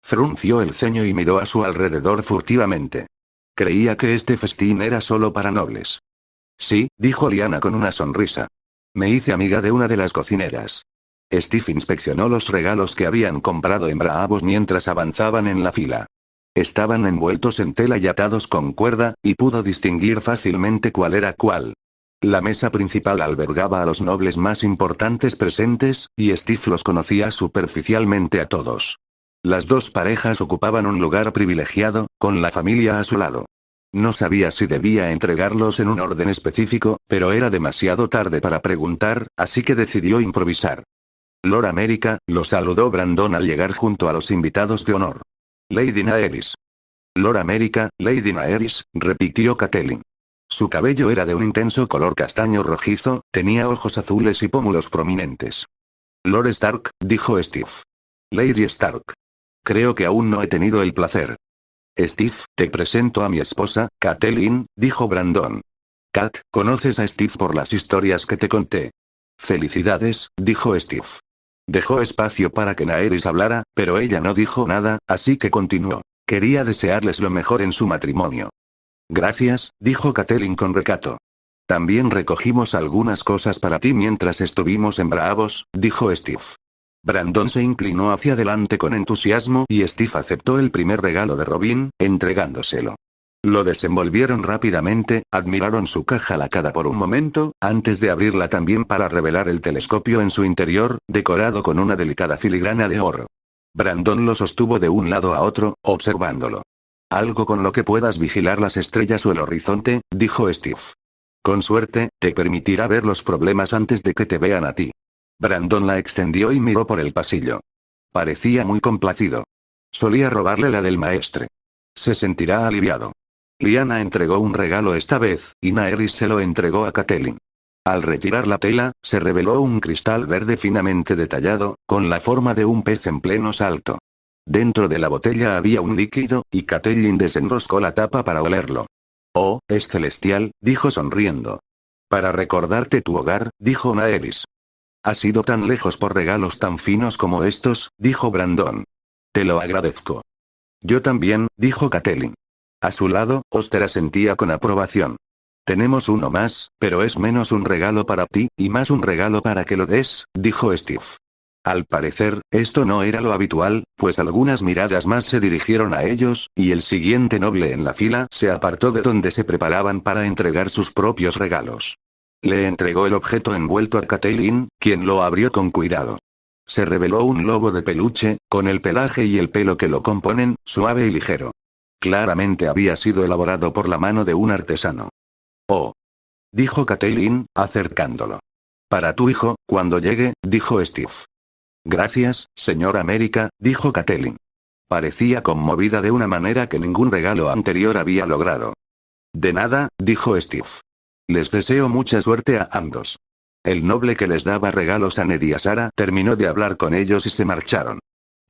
Frunció el ceño y miró a su alrededor furtivamente. Creía que este festín era solo para nobles. Sí, dijo Liana con una sonrisa. Me hice amiga de una de las cocineras. Steve inspeccionó los regalos que habían comprado en Braavos mientras avanzaban en la fila. Estaban envueltos en tela y atados con cuerda, y pudo distinguir fácilmente cuál era cuál. La mesa principal albergaba a los nobles más importantes presentes, y Steve los conocía superficialmente a todos. Las dos parejas ocupaban un lugar privilegiado, con la familia a su lado. No sabía si debía entregarlos en un orden específico, pero era demasiado tarde para preguntar, así que decidió improvisar. Lord America, lo saludó Brandon al llegar junto a los invitados de honor. Lady Naeris. Lord America, Lady Naeris, repitió Catelyn. Su cabello era de un intenso color castaño rojizo, tenía ojos azules y pómulos prominentes. Lord Stark, dijo Steve. Lady Stark. Creo que aún no he tenido el placer. Steve, te presento a mi esposa, Catelyn, dijo Brandon. Cat, ¿conoces a Steve por las historias que te conté? Felicidades, dijo Steve. Dejó espacio para que Naeris hablara, pero ella no dijo nada, así que continuó. Quería desearles lo mejor en su matrimonio. Gracias, dijo Catelyn con recato. También recogimos algunas cosas para ti mientras estuvimos en Braavos, dijo Steve. Brandon se inclinó hacia adelante con entusiasmo y Steve aceptó el primer regalo de Robin, entregándoselo. Lo desenvolvieron rápidamente, admiraron su caja lacada por un momento, antes de abrirla también para revelar el telescopio en su interior, decorado con una delicada filigrana de oro. Brandon lo sostuvo de un lado a otro, observándolo. Algo con lo que puedas vigilar las estrellas o el horizonte, dijo Steve. Con suerte, te permitirá ver los problemas antes de que te vean a ti. Brandon la extendió y miró por el pasillo. Parecía muy complacido. Solía robarle la del maestre. Se sentirá aliviado. Liana entregó un regalo esta vez, y Naeris se lo entregó a Catelyn. Al retirar la tela, se reveló un cristal verde finamente detallado, con la forma de un pez en pleno salto. Dentro de la botella había un líquido, y Catelyn desenroscó la tapa para olerlo. Oh, es celestial, dijo sonriendo. Para recordarte tu hogar, dijo Naeris. Has ido tan lejos por regalos tan finos como estos, dijo Brandon. Te lo agradezco. Yo también, dijo Catelyn. A su lado, Oster asentía con aprobación. Tenemos uno más, pero es menos un regalo para ti, y más un regalo para que lo des, dijo Steve. Al parecer, esto no era lo habitual, pues algunas miradas más se dirigieron a ellos, y el siguiente noble en la fila se apartó de donde se preparaban para entregar sus propios regalos. Le entregó el objeto envuelto a Catelyn, quien lo abrió con cuidado. Se reveló un lobo de peluche, con el pelaje y el pelo que lo componen, suave y ligero. Claramente había sido elaborado por la mano de un artesano. Oh. Dijo Catelyn, acercándolo. Para tu hijo, cuando llegue, dijo Steve. Gracias, señor América, dijo Catelyn. Parecía conmovida de una manera que ningún regalo anterior había logrado. De nada, dijo Steve. Les deseo mucha suerte a ambos. El noble que les daba regalos a Ned y a Sara terminó de hablar con ellos y se marcharon.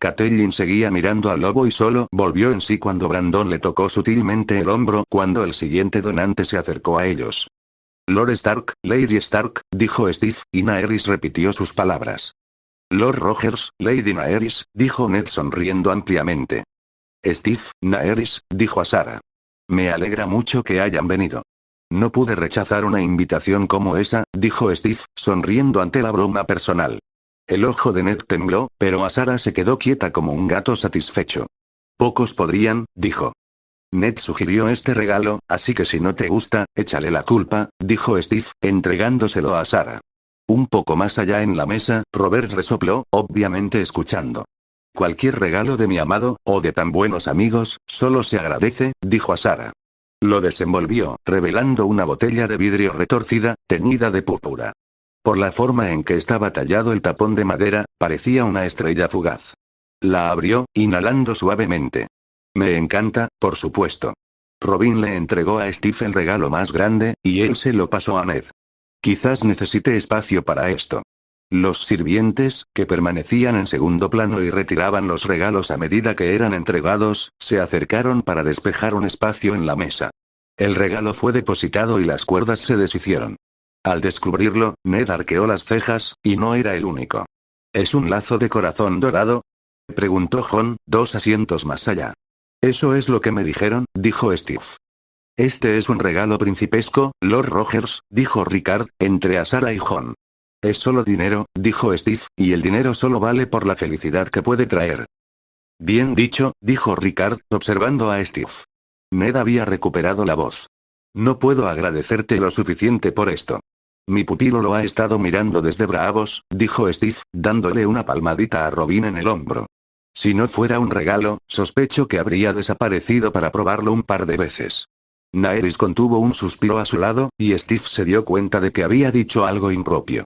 Catelyn seguía mirando al lobo y solo volvió en sí cuando Brandon le tocó sutilmente el hombro cuando el siguiente donante se acercó a ellos. Lord Stark, Lady Stark, dijo Steve, y Naeris repitió sus palabras. Lord Rogers, Lady Naeris, dijo Ned sonriendo ampliamente. Steve, Naeris, dijo a Sara. Me alegra mucho que hayan venido. No pude rechazar una invitación como esa, dijo Steve, sonriendo ante la broma personal. El ojo de Ned tembló, pero a Sara se quedó quieta como un gato satisfecho. Pocos podrían, dijo. Ned sugirió este regalo, así que si no te gusta, échale la culpa, dijo Steve, entregándoselo a Sara. Un poco más allá en la mesa, Robert resopló, obviamente escuchando. Cualquier regalo de mi amado, o de tan buenos amigos, solo se agradece, dijo a Sara. Lo desenvolvió, revelando una botella de vidrio retorcida, teñida de púrpura. Por la forma en que estaba tallado el tapón de madera, parecía una estrella fugaz. La abrió, inhalando suavemente. Me encanta, por supuesto. Robin le entregó a Steve el regalo más grande, y él se lo pasó a Ned. Quizás necesite espacio para esto. Los sirvientes, que permanecían en segundo plano y retiraban los regalos a medida que eran entregados, se acercaron para despejar un espacio en la mesa. El regalo fue depositado y las cuerdas se deshicieron. Al descubrirlo, Ned arqueó las cejas, y no era el único. ¿Es un lazo de corazón dorado?, preguntó John, 2 asientos más allá. Eso es lo que me dijeron, dijo Steve. Este es un regalo principesco, Lord Rogers, dijo Rickard, entre a Sarah y John. Es solo dinero, dijo Steve, y el dinero solo vale por la felicidad que puede traer. Bien dicho, dijo Rickard, observando a Steve. Ned había recuperado la voz. No puedo agradecerte lo suficiente por esto. Mi pupilo lo ha estado mirando desde Bravos, dijo Steve, dándole una palmadita a Robin en el hombro. Si no fuera un regalo, sospecho que habría desaparecido para probarlo un par de veces. Naeris contuvo un suspiro a su lado, y Steve se dio cuenta de que había dicho algo impropio.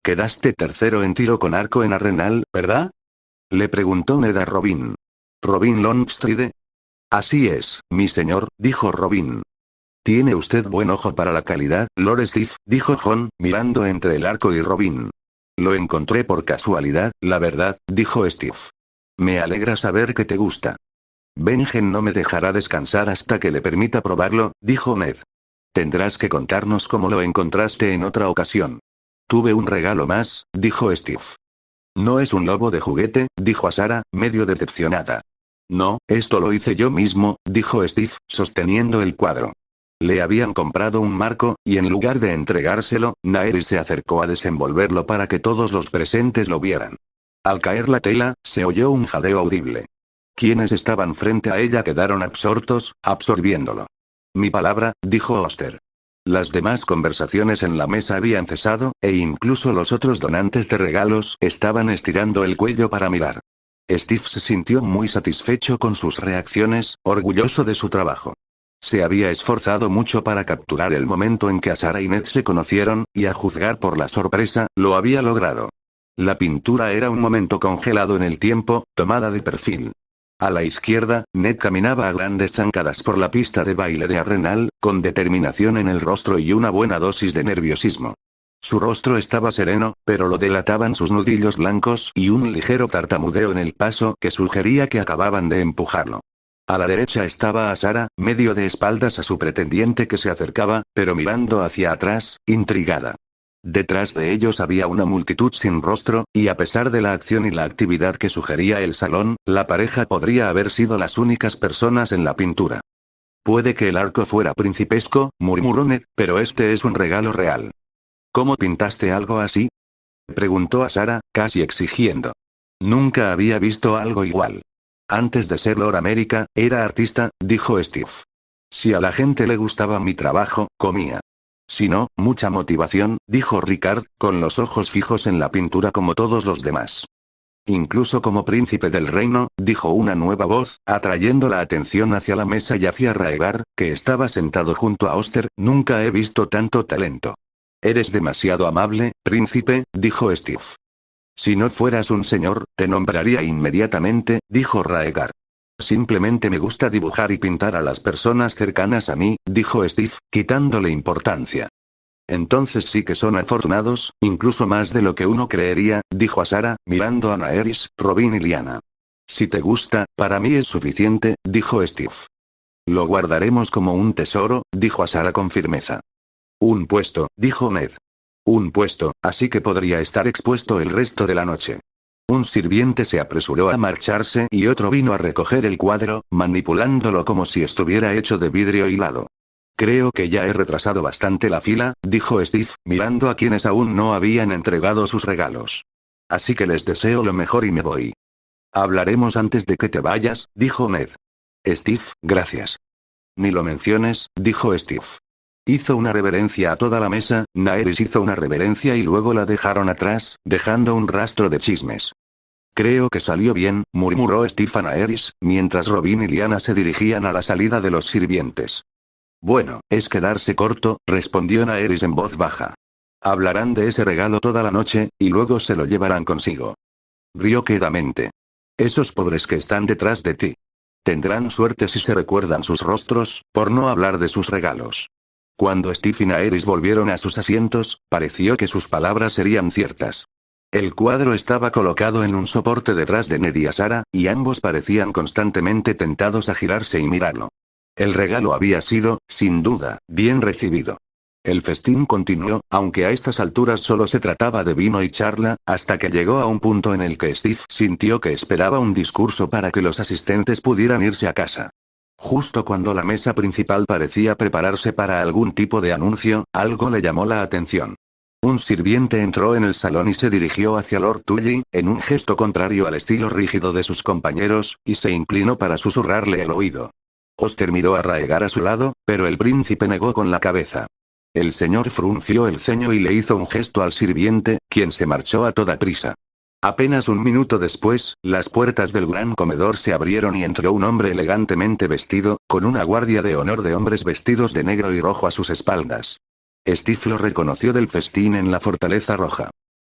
Quedaste tercero en tiro con arco en Arenal, ¿verdad?, le preguntó Ned a Robin. ¿Robin Longstride? Así es, mi señor, dijo Robin. Tiene usted buen ojo para la calidad, Lord Steve, dijo John, mirando entre el arco y Robin. Lo encontré por casualidad, la verdad, dijo Steve. Me alegra saber que te gusta. Benjen no me dejará descansar hasta que le permita probarlo, dijo Ned. Tendrás que contarnos cómo lo encontraste en otra ocasión. Tuve un regalo más, dijo Steve. No es un lobo de juguete, dijo a Sarah, medio decepcionada. No, esto lo hice yo mismo, dijo Steve, sosteniendo el cuadro. Le habían comprado un marco, y en lugar de entregárselo, Naeris se acercó a desenvolverlo para que todos los presentes lo vieran. Al caer la tela, se oyó un jadeo audible. Quienes estaban frente a ella quedaron absortos, absorbiéndolo. Mi palabra, dijo Oster. Las demás conversaciones en la mesa habían cesado, e incluso los otros donantes de regalos estaban estirando el cuello para mirar. Steve se sintió muy satisfecho con sus reacciones, orgulloso de su trabajo. Se había esforzado mucho para capturar el momento en que Sarah y Ned se conocieron, y a juzgar por la sorpresa, lo había logrado. La pintura era un momento congelado en el tiempo, tomada de perfil. A la izquierda, Ned caminaba a grandes zancadas por la pista de baile de Arenal, con determinación en el rostro y una buena dosis de nerviosismo. Su rostro estaba sereno, pero lo delataban sus nudillos blancos y un ligero tartamudeo en el paso que sugería que acababan de empujarlo. A la derecha estaba a Sarah, medio de espaldas a su pretendiente que se acercaba, pero mirando hacia atrás, intrigada. Detrás de ellos había una multitud sin rostro, y a pesar de la acción y la actividad que sugería el salón, la pareja podría haber sido las únicas personas en la pintura. Puede que el arco fuera principesco, murmuró Ned, pero este es un regalo real. ¿Cómo pintaste algo así?, preguntó a Sarah, casi exigiendo. Nunca había visto algo igual. Antes de ser Lord America, era artista, dijo Steve. Si a la gente le gustaba mi trabajo, comía. Si no, mucha motivación, dijo Rickard, con los ojos fijos en la pintura como todos los demás. Incluso como príncipe del reino, dijo una nueva voz, atrayendo la atención hacia la mesa y hacia Raegar, que estaba sentado junto a Oster, nunca he visto tanto talento. Eres demasiado amable, príncipe, dijo Steve. Si no fueras un señor, te nombraría inmediatamente, dijo Raegar. Simplemente me gusta dibujar y pintar a las personas cercanas a mí, dijo Steve, quitándole importancia. Entonces sí que son afortunados, incluso más de lo que uno creería, dijo a Sarah, mirando a Naeris, Robin y Lyanna. Si te gusta, para mí es suficiente, dijo Steve. Lo guardaremos como un tesoro, dijo a Sarah con firmeza. Un puesto, dijo Ned. Un puesto, así que podría estar expuesto el resto de la noche. Un sirviente se apresuró a marcharse y otro vino a recoger el cuadro, manipulándolo como si estuviera hecho de vidrio hilado. Creo que ya he retrasado bastante la fila, dijo Steve, mirando a quienes aún no habían entregado sus regalos. Así que les deseo lo mejor y me voy. Hablaremos antes de que te vayas, dijo Ned. Steve, gracias. Ni lo menciones, dijo Steve. Hizo una reverencia a toda la mesa, Naeris hizo una reverencia y luego la dejaron atrás, dejando un rastro de chismes. Creo que salió bien, murmuró Steve a Naeris, mientras Robin y Lyanna se dirigían a la salida de los sirvientes. Bueno, es quedarse corto, respondió Naeris en voz baja. Hablarán de ese regalo toda la noche, y luego se lo llevarán consigo. Rió quedamente. Esos pobres que están detrás de ti. Tendrán suerte si se recuerdan sus rostros, por no hablar de sus regalos. Cuando Steve y Naeris volvieron a sus asientos, pareció que sus palabras serían ciertas. El cuadro estaba colocado en un soporte detrás de Ned y Sara, y ambos parecían constantemente tentados a girarse y mirarlo. El regalo había sido, sin duda, bien recibido. El festín continuó, aunque a estas alturas solo se trataba de vino y charla, hasta que llegó a un punto en el que Steve sintió que esperaba un discurso para que los asistentes pudieran irse a casa. Justo cuando la mesa principal parecía prepararse para algún tipo de anuncio, algo le llamó la atención. Un sirviente entró en el salón y se dirigió hacia Lord Tully, en un gesto contrario al estilo rígido de sus compañeros, y se inclinó para susurrarle al oído. Oster miró a Raegar a su lado, pero el príncipe negó con la cabeza. El señor frunció el ceño y le hizo un gesto al sirviente, quien se marchó a toda prisa. Apenas un minuto después, las puertas del gran comedor se abrieron y entró un hombre elegantemente vestido, con una guardia de honor de hombres vestidos de negro y rojo a sus espaldas. Steve lo reconoció del festín en la Fortaleza Roja.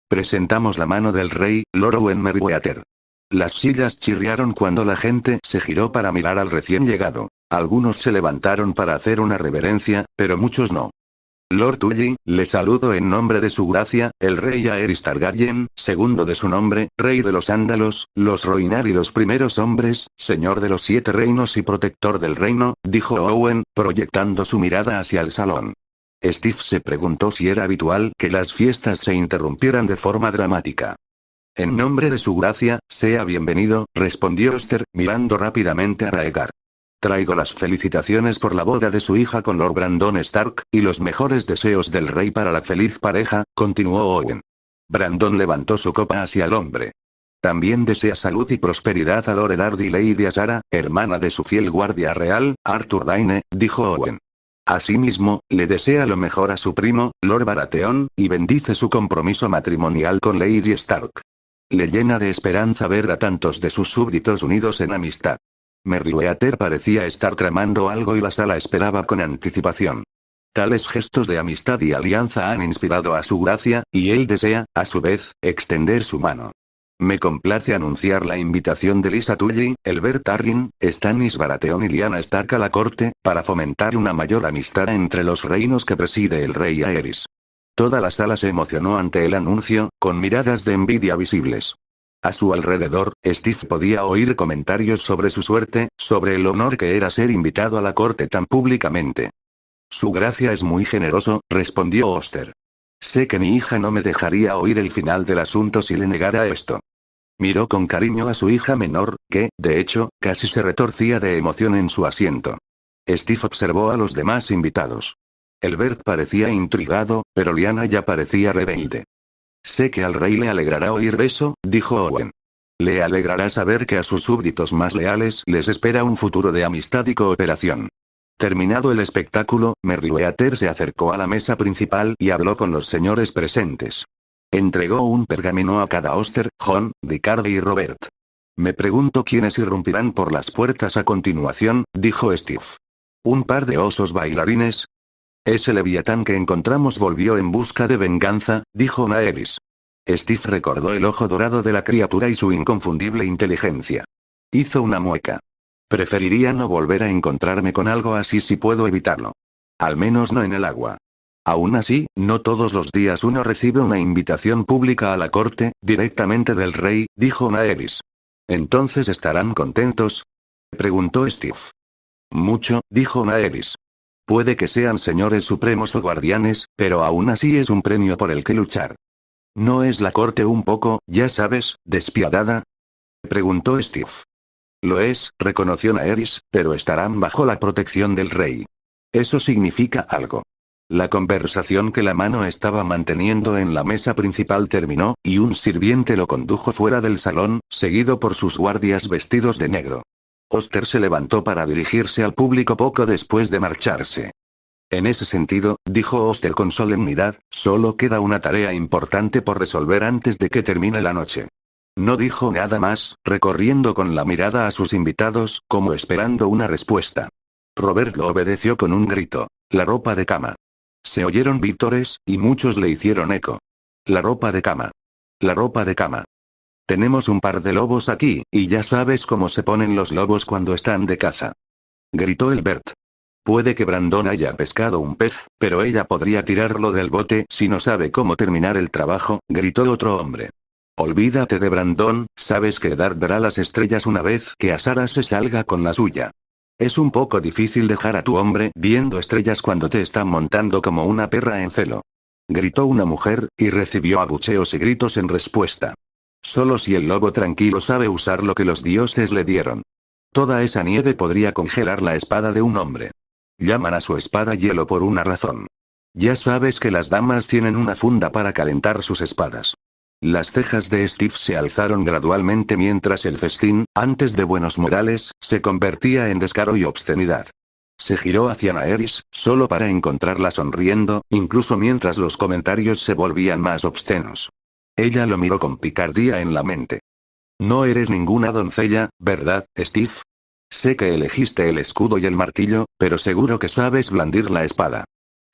Presentamos la mano del rey, Lord Owen Merryweather. Las sillas chirriaron cuando la gente se giró para mirar al recién llegado. Algunos se levantaron para hacer una reverencia, pero muchos no. Lord Tully, le saludo en nombre de su gracia, el rey Aerys Targaryen, segundo de su nombre, rey de los Ándalos, los Rhoynar y los primeros hombres, señor de los 7 reinos y protector del reino, dijo Owen, proyectando su mirada hacia el salón. Steve se preguntó si era habitual que las fiestas se interrumpieran de forma dramática. En nombre de su gracia, sea bienvenido, respondió Oster, mirando rápidamente a Raegar. Traigo las felicitaciones por la boda de su hija con Lord Brandon Stark, y los mejores deseos del rey para la feliz pareja, continuó Owen. Brandon levantó su copa hacia el hombre. También desea salud y prosperidad a Lord Eddard y Lady Sara, hermana de su fiel guardia real, Arthur Dayne, dijo Owen. Asimismo, le desea lo mejor a su primo, Lord Baratheon, y bendice su compromiso matrimonial con Lady Stark. Le llena de esperanza ver a tantos de sus súbditos unidos en amistad. Merryweather parecía estar tramando algo y la sala esperaba con anticipación. Tales gestos de amistad y alianza han inspirado a su gracia, y él desea, a su vez, extender su mano. Me complace anunciar la invitación de Lysa Tully, Elbert Arryn, Stannis Baratheon y Lyanna Stark a la corte, para fomentar una mayor amistad entre los reinos que preside el rey Aerys. Toda la sala se emocionó ante el anuncio, con miradas de envidia visibles. A su alrededor, Steve podía oír comentarios sobre su suerte, sobre el honor que era ser invitado a la corte tan públicamente. Su gracia es muy generoso, respondió Oster. Sé que mi hija no me dejaría oír el final del asunto si le negara esto. Miró con cariño a su hija menor, que, de hecho, casi se retorcía de emoción en su asiento. Steve observó a los demás invitados. Elbert parecía intrigado, pero Lyanna ya parecía rebelde. Sé que al rey le alegrará oír eso, dijo Owen. Le alegrará saber que a sus súbditos más leales les espera un futuro de amistad y cooperación. Terminado el espectáculo, Merryweather se acercó a la mesa principal y habló con los señores presentes. Entregó un pergamino a cada Oster, Jon, Ricardo y Robert. Me pregunto quiénes irrumpirán por las puertas a continuación, dijo Steve. ¿Un par de osos bailarines? Ese leviatán que encontramos volvió en busca de venganza, dijo Naeris. Steve recordó el ojo dorado de la criatura y su inconfundible inteligencia. Hizo una mueca. Preferiría no volver a encontrarme con algo así si puedo evitarlo. Al menos no en el agua. Aún así, no todos los días uno recibe una invitación pública a la corte, directamente del rey, dijo Naeris. ¿Entonces estarán contentos? Preguntó Steve. Mucho, dijo Naeris. Puede que sean señores supremos o guardianes, pero aún así es un premio por el que luchar. ¿No es la corte un poco, ya sabes, despiadada? Preguntó Steve. Lo es, reconoció Naeris, pero estarán bajo la protección del rey. Eso significa algo. La conversación que la mano estaba manteniendo en la mesa principal terminó, y un sirviente lo condujo fuera del salón, seguido por sus guardias vestidos de negro. Oster se levantó para dirigirse al público poco después de marcharse. En ese sentido, dijo Oster con solemnidad, solo queda una tarea importante por resolver antes de que termine la noche. No dijo nada más, recorriendo con la mirada a sus invitados, como esperando una respuesta. Robert lo obedeció con un grito. La ropa de cama. Se oyeron vítores, y muchos le hicieron eco. La ropa de cama. La ropa de cama. Tenemos un par de lobos aquí, y ya sabes cómo se ponen los lobos cuando están de caza. Gritó Elbert. Puede que Brandon haya pescado un pez, pero ella podría tirarlo del bote si no sabe cómo terminar el trabajo, gritó otro hombre. Olvídate de Brandon, sabes que Dart verá las estrellas una vez que Asara se salga con la suya. Es un poco difícil dejar a tu hombre viendo estrellas cuando te están montando como una perra en celo. Gritó una mujer, y recibió abucheos y gritos en respuesta. Solo si el lobo tranquilo sabe usar lo que los dioses le dieron. Toda esa nieve podría congelar la espada de un hombre. Llaman a su espada hielo por una razón. Ya sabes que las damas tienen una funda para calentar sus espadas. Las cejas de Steve se alzaron gradualmente mientras el festín, antes de buenos modales, se convertía en descaro y obscenidad. Se giró hacia Naeris, solo para encontrarla sonriendo, incluso mientras los comentarios se volvían más obscenos. Ella lo miró con picardía en la mente. No eres ninguna doncella, ¿verdad, Steve? Sé que elegiste el escudo y el martillo, pero seguro que sabes blandir la espada.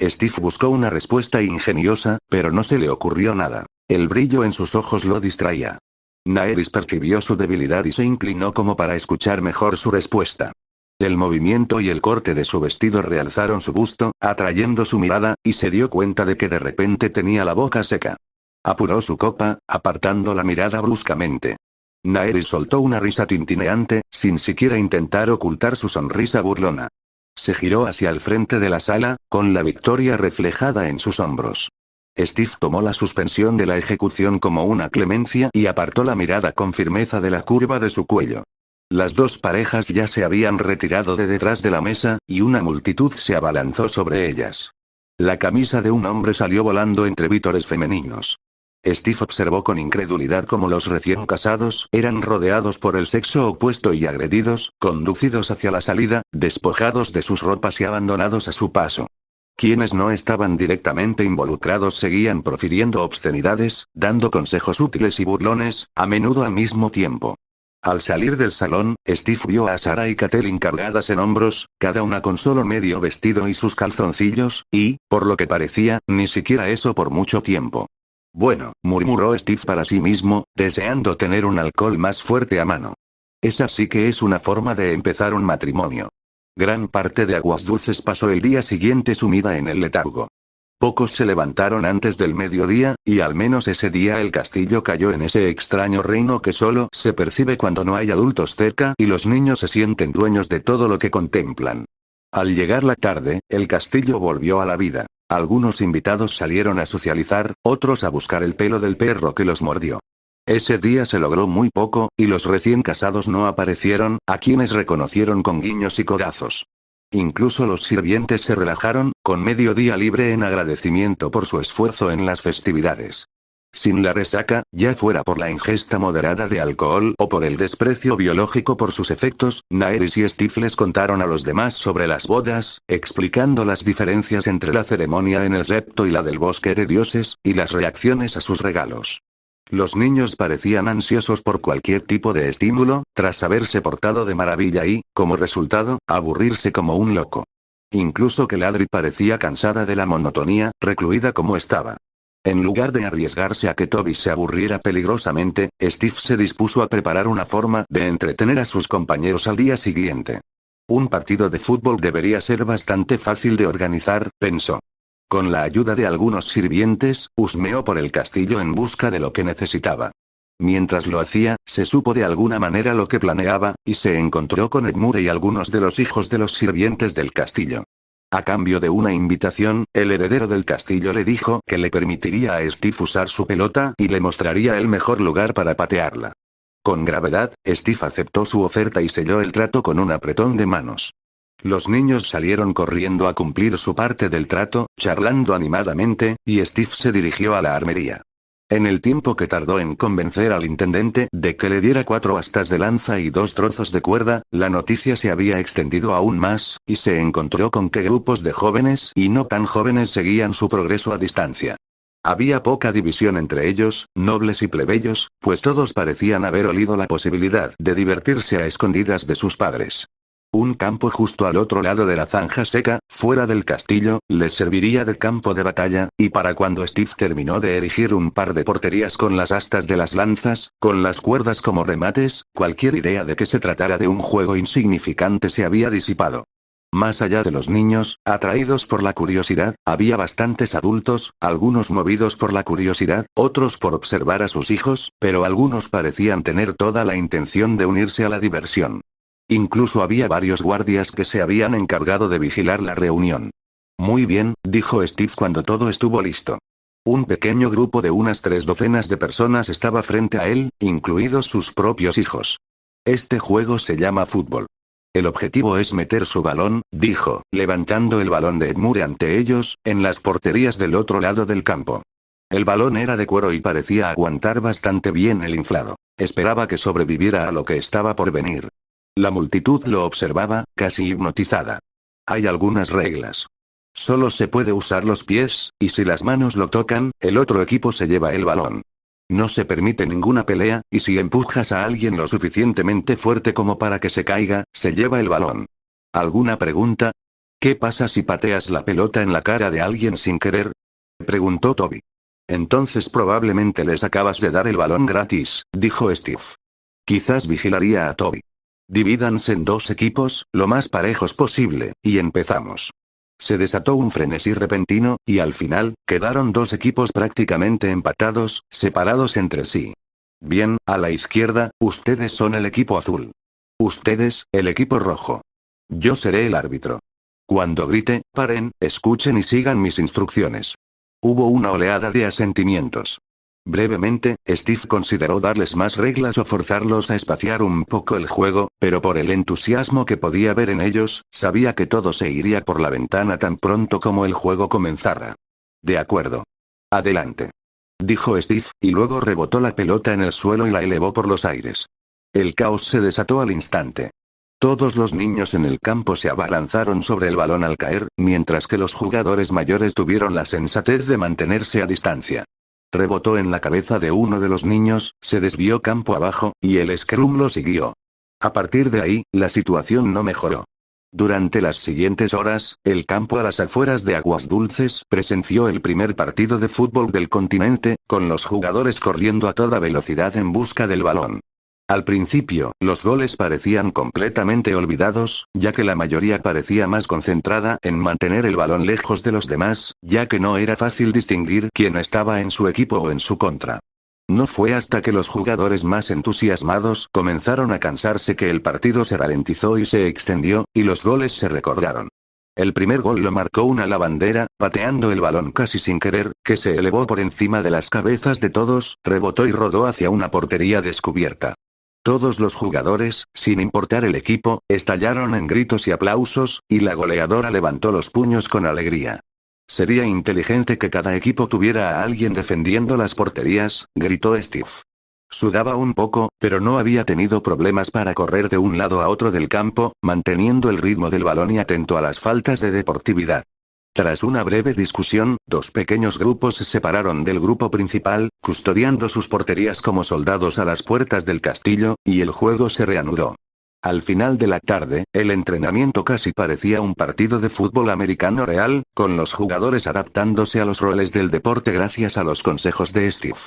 Steve buscó una respuesta ingeniosa, pero no se le ocurrió nada. El brillo en sus ojos lo distraía. Naeris percibió su debilidad y se inclinó como para escuchar mejor su respuesta. El movimiento y el corte de su vestido realzaron su busto, atrayendo su mirada, y se dio cuenta de que de repente tenía la boca seca. Apuró su copa, apartando la mirada bruscamente. Naeris soltó una risa tintineante, sin siquiera intentar ocultar su sonrisa burlona. Se giró hacia el frente de la sala, con la victoria reflejada en sus hombros. Steve tomó la suspensión de la ejecución como una clemencia y apartó la mirada con firmeza de la curva de su cuello. Las dos parejas ya se habían retirado de detrás de la mesa, y una multitud se abalanzó sobre ellas. La camisa de un hombre salió volando entre vítores femeninos. Steve observó con incredulidad cómo los recién casados eran rodeados por el sexo opuesto y agredidos, conducidos hacia la salida, despojados de sus ropas y abandonados a su paso. Quienes no estaban directamente involucrados seguían profiriendo obscenidades, dando consejos útiles y burlones, a menudo al mismo tiempo. Al salir del salón, Steve vio a Sarah y Catelyn cargadas en hombros, cada una con solo medio vestido y sus calzoncillos, y, por lo que parecía, ni siquiera eso por mucho tiempo. Bueno, murmuró Steve para sí mismo, deseando tener un alcohol más fuerte a mano. Esa sí que es una forma de empezar un matrimonio. Gran parte de Aguas Dulces pasó el día siguiente sumida en el letargo. Pocos se levantaron antes del mediodía, y al menos ese día el castillo cayó en ese extraño reino que solo se percibe cuando no hay adultos cerca y los niños se sienten dueños de todo lo que contemplan. Al llegar la tarde, el castillo volvió a la vida. Algunos invitados salieron a socializar, otros a buscar el pelo del perro que los mordió. Ese día se logró muy poco, y los recién casados no aparecieron, a quienes reconocieron con guiños y codazos. Incluso los sirvientes se relajaron, con medio día libre en agradecimiento por su esfuerzo en las festividades. Sin la resaca, ya fuera por la ingesta moderada de alcohol o por el desprecio biológico por sus efectos, Naeris y Steve les contaron a los demás sobre las bodas, explicando las diferencias entre la ceremonia en el septo y la del bosque de dioses, y las reacciones a sus regalos. Los niños parecían ansiosos por cualquier tipo de estímulo, tras haberse portado de maravilla y, como resultado, aburrirse como un loco. Incluso Keladri parecía cansada de la monotonía, recluida como estaba. En lugar de arriesgarse a que Toby se aburriera peligrosamente, Steve se dispuso a preparar una forma de entretener a sus compañeros al día siguiente. Un partido de fútbol debería ser bastante fácil de organizar, pensó. Con la ayuda de algunos sirvientes, husmeó por el castillo en busca de lo que necesitaba. Mientras lo hacía, se supo de alguna manera lo que planeaba, y se encontró con Edmure y algunos de los hijos de los sirvientes del castillo. A cambio de una invitación, el heredero del castillo le dijo que le permitiría a Steve usar su pelota y le mostraría el mejor lugar para patearla. Con gravedad, Steve aceptó su oferta y selló el trato con un apretón de manos. Los niños salieron corriendo a cumplir su parte del trato, charlando animadamente, y Steve se dirigió a la armería. En el tiempo que tardó en convencer al intendente de que le diera 4 astas de lanza y 2 trozos de cuerda, la noticia se había extendido aún más, y se encontró con que grupos de jóvenes y no tan jóvenes seguían su progreso a distancia. Había poca división entre ellos, nobles y plebeyos, pues todos parecían haber olido la posibilidad de divertirse a escondidas de sus padres. Un campo justo al otro lado de la zanja seca, fuera del castillo, les serviría de campo de batalla, y para cuando Steve terminó de erigir un par de porterías con las astas de las lanzas, con las cuerdas como remates, cualquier idea de que se tratara de un juego insignificante se había disipado. Más allá de los niños, atraídos por la curiosidad, había bastantes adultos, algunos movidos por la curiosidad, otros por observar a sus hijos, pero algunos parecían tener toda la intención de unirse a la diversión. Incluso había varios guardias que se habían encargado de vigilar la reunión. Muy bien, dijo Steve cuando todo estuvo listo. Un pequeño grupo de unas 3 docenas de personas estaba frente a él, incluidos sus propios hijos. Este juego se llama fútbol. El objetivo es meter su balón, dijo, levantando el balón de Edmure ante ellos, en las porterías del otro lado del campo. El balón era de cuero y parecía aguantar bastante bien el inflado. Esperaba que sobreviviera a lo que estaba por venir. La multitud lo observaba, casi hipnotizada. Hay algunas reglas. Solo se puede usar los pies, y si las manos lo tocan, el otro equipo se lleva el balón. No se permite ninguna pelea, y si empujas a alguien lo suficientemente fuerte como para que se caiga, se lleva el balón. ¿Alguna pregunta? ¿Qué pasa si pateas la pelota en la cara de alguien sin querer? Preguntó Toby. Entonces probablemente les acabas de dar el balón gratis, dijo Steve. Quizás vigilaría a Toby. Divídanse en 2 equipos, lo más parejos posible, y empezamos. Se desató un frenesí repentino, y al final, quedaron 2 equipos prácticamente empatados, separados entre sí. Bien, a la izquierda, ustedes son el equipo azul. Ustedes, el equipo rojo. Yo seré el árbitro. Cuando grite, paren, escuchen y sigan mis instrucciones. Hubo una oleada de asentimientos. Brevemente, Steve consideró darles más reglas o forzarlos a espaciar un poco el juego, pero por el entusiasmo que podía ver en ellos, sabía que todo se iría por la ventana tan pronto como el juego comenzara. De acuerdo. Adelante. Dijo Steve, y luego rebotó la pelota en el suelo y la elevó por los aires. El caos se desató al instante. Todos los niños en el campo se abalanzaron sobre el balón al caer, mientras que los jugadores mayores tuvieron la sensatez de mantenerse a distancia. Rebotó en la cabeza de uno de los niños, se desvió campo abajo, y el scrum lo siguió. A partir de ahí, la situación no mejoró. Durante las siguientes horas, el campo a las afueras de Aguas Dulces presenció el primer partido de fútbol del continente, con los jugadores corriendo a toda velocidad en busca del balón. Al principio, los goles parecían completamente olvidados, ya que la mayoría parecía más concentrada en mantener el balón lejos de los demás, ya que no era fácil distinguir quién estaba en su equipo o en su contra. No fue hasta que los jugadores más entusiasmados comenzaron a cansarse que el partido se ralentizó y se extendió, y los goles se recordaron. El primer gol lo marcó una lavandera, pateando el balón casi sin querer, que se elevó por encima de las cabezas de todos, rebotó y rodó hacia una portería descubierta. Todos los jugadores, sin importar el equipo, estallaron en gritos y aplausos, y la goleadora levantó los puños con alegría. Sería inteligente que cada equipo tuviera a alguien defendiendo las porterías, gritó Steve. Sudaba un poco, pero no había tenido problemas para correr de un lado a otro del campo, manteniendo el ritmo del balón y atento a las faltas de deportividad. Tras una breve discusión, 2 pequeños grupos se separaron del grupo principal, custodiando sus porterías como soldados a las puertas del castillo, y el juego se reanudó. Al final de la tarde, el entrenamiento casi parecía un partido de fútbol americano real, con los jugadores adaptándose a los roles del deporte gracias a los consejos de Steve.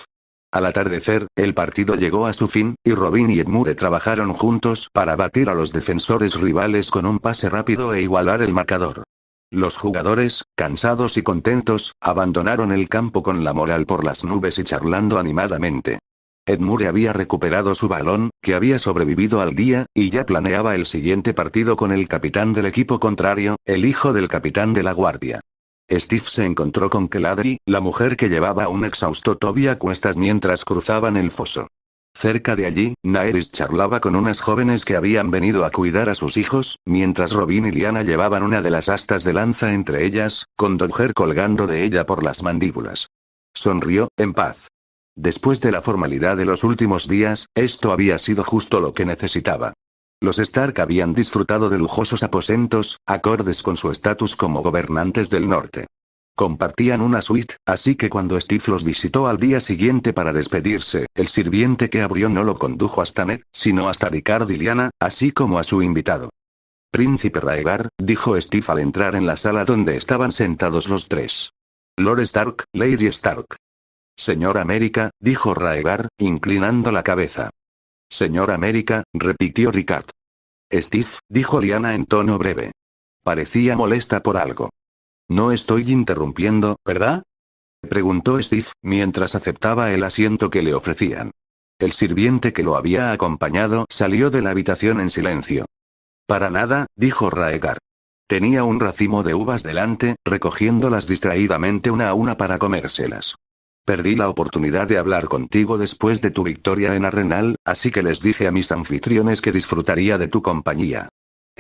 Al atardecer, el partido llegó a su fin, y Robin y Edmure trabajaron juntos para batir a los defensores rivales con un pase rápido e igualar el marcador. Los jugadores, cansados y contentos, abandonaron el campo con la moral por las nubes y charlando animadamente. Edmure había recuperado su balón, que había sobrevivido al día, y ya planeaba el siguiente partido con el capitán del equipo contrario, el hijo del capitán de la guardia. Steve se encontró con Keladri, la mujer que llevaba a un exhausto Toby a cuestas mientras cruzaban el foso. Cerca de allí, Naeris charlaba con unas jóvenes que habían venido a cuidar a sus hijos, mientras Robin y Liana llevaban una de las astas de lanza entre ellas, con Dodger colgando de ella por las mandíbulas. Sonrió, en paz. Después de la formalidad de los últimos días, esto había sido justo lo que necesitaba. Los Stark habían disfrutado de lujosos aposentos, acordes con su estatus como gobernantes del norte. Compartían una suite, así que cuando Steve los visitó al día siguiente para despedirse, el sirviente que abrió no lo condujo hasta Ned, sino hasta Ricard y Liana, así como a su invitado. Príncipe Raegar, dijo Steve al entrar en la sala donde estaban sentados los 3. Lord Stark, Lady Stark. Señor América, dijo Raegar, inclinando la cabeza. Señor América, repitió Ricard. Steve, dijo Liana en tono breve. Parecía molesta por algo. No estoy interrumpiendo, ¿verdad? Preguntó Steve, mientras aceptaba el asiento que le ofrecían. El sirviente que lo había acompañado salió de la habitación en silencio. Para nada, dijo Raegar. Tenía un racimo de uvas delante, recogiéndolas distraídamente una a una para comérselas. Perdí la oportunidad de hablar contigo después de tu victoria en Arrenal, así que les dije a mis anfitriones que disfrutaría de tu compañía.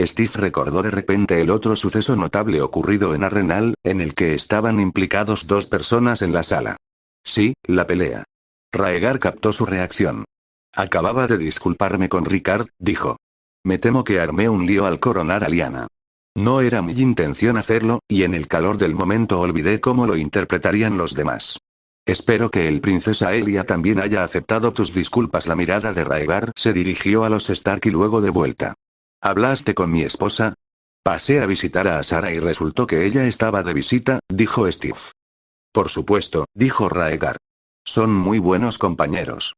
Steve recordó de repente el otro suceso notable ocurrido en Arrenal, en el que estaban implicados dos personas en la sala. Sí, la pelea. Raegar captó su reacción. Acababa de disculparme con Ricard, dijo. Me temo que armé un lío al coronar a Lyanna. No era mi intención hacerlo, y en el calor del momento olvidé cómo lo interpretarían los demás. Espero que el princesa Elia también haya aceptado tus disculpas. La mirada de Raegar se dirigió a los Stark y luego de vuelta. ¿Hablaste con mi esposa? Pasé a visitar a Sara y resultó que ella estaba de visita, dijo Steve. Por supuesto, dijo Raegar. Son muy buenos compañeros.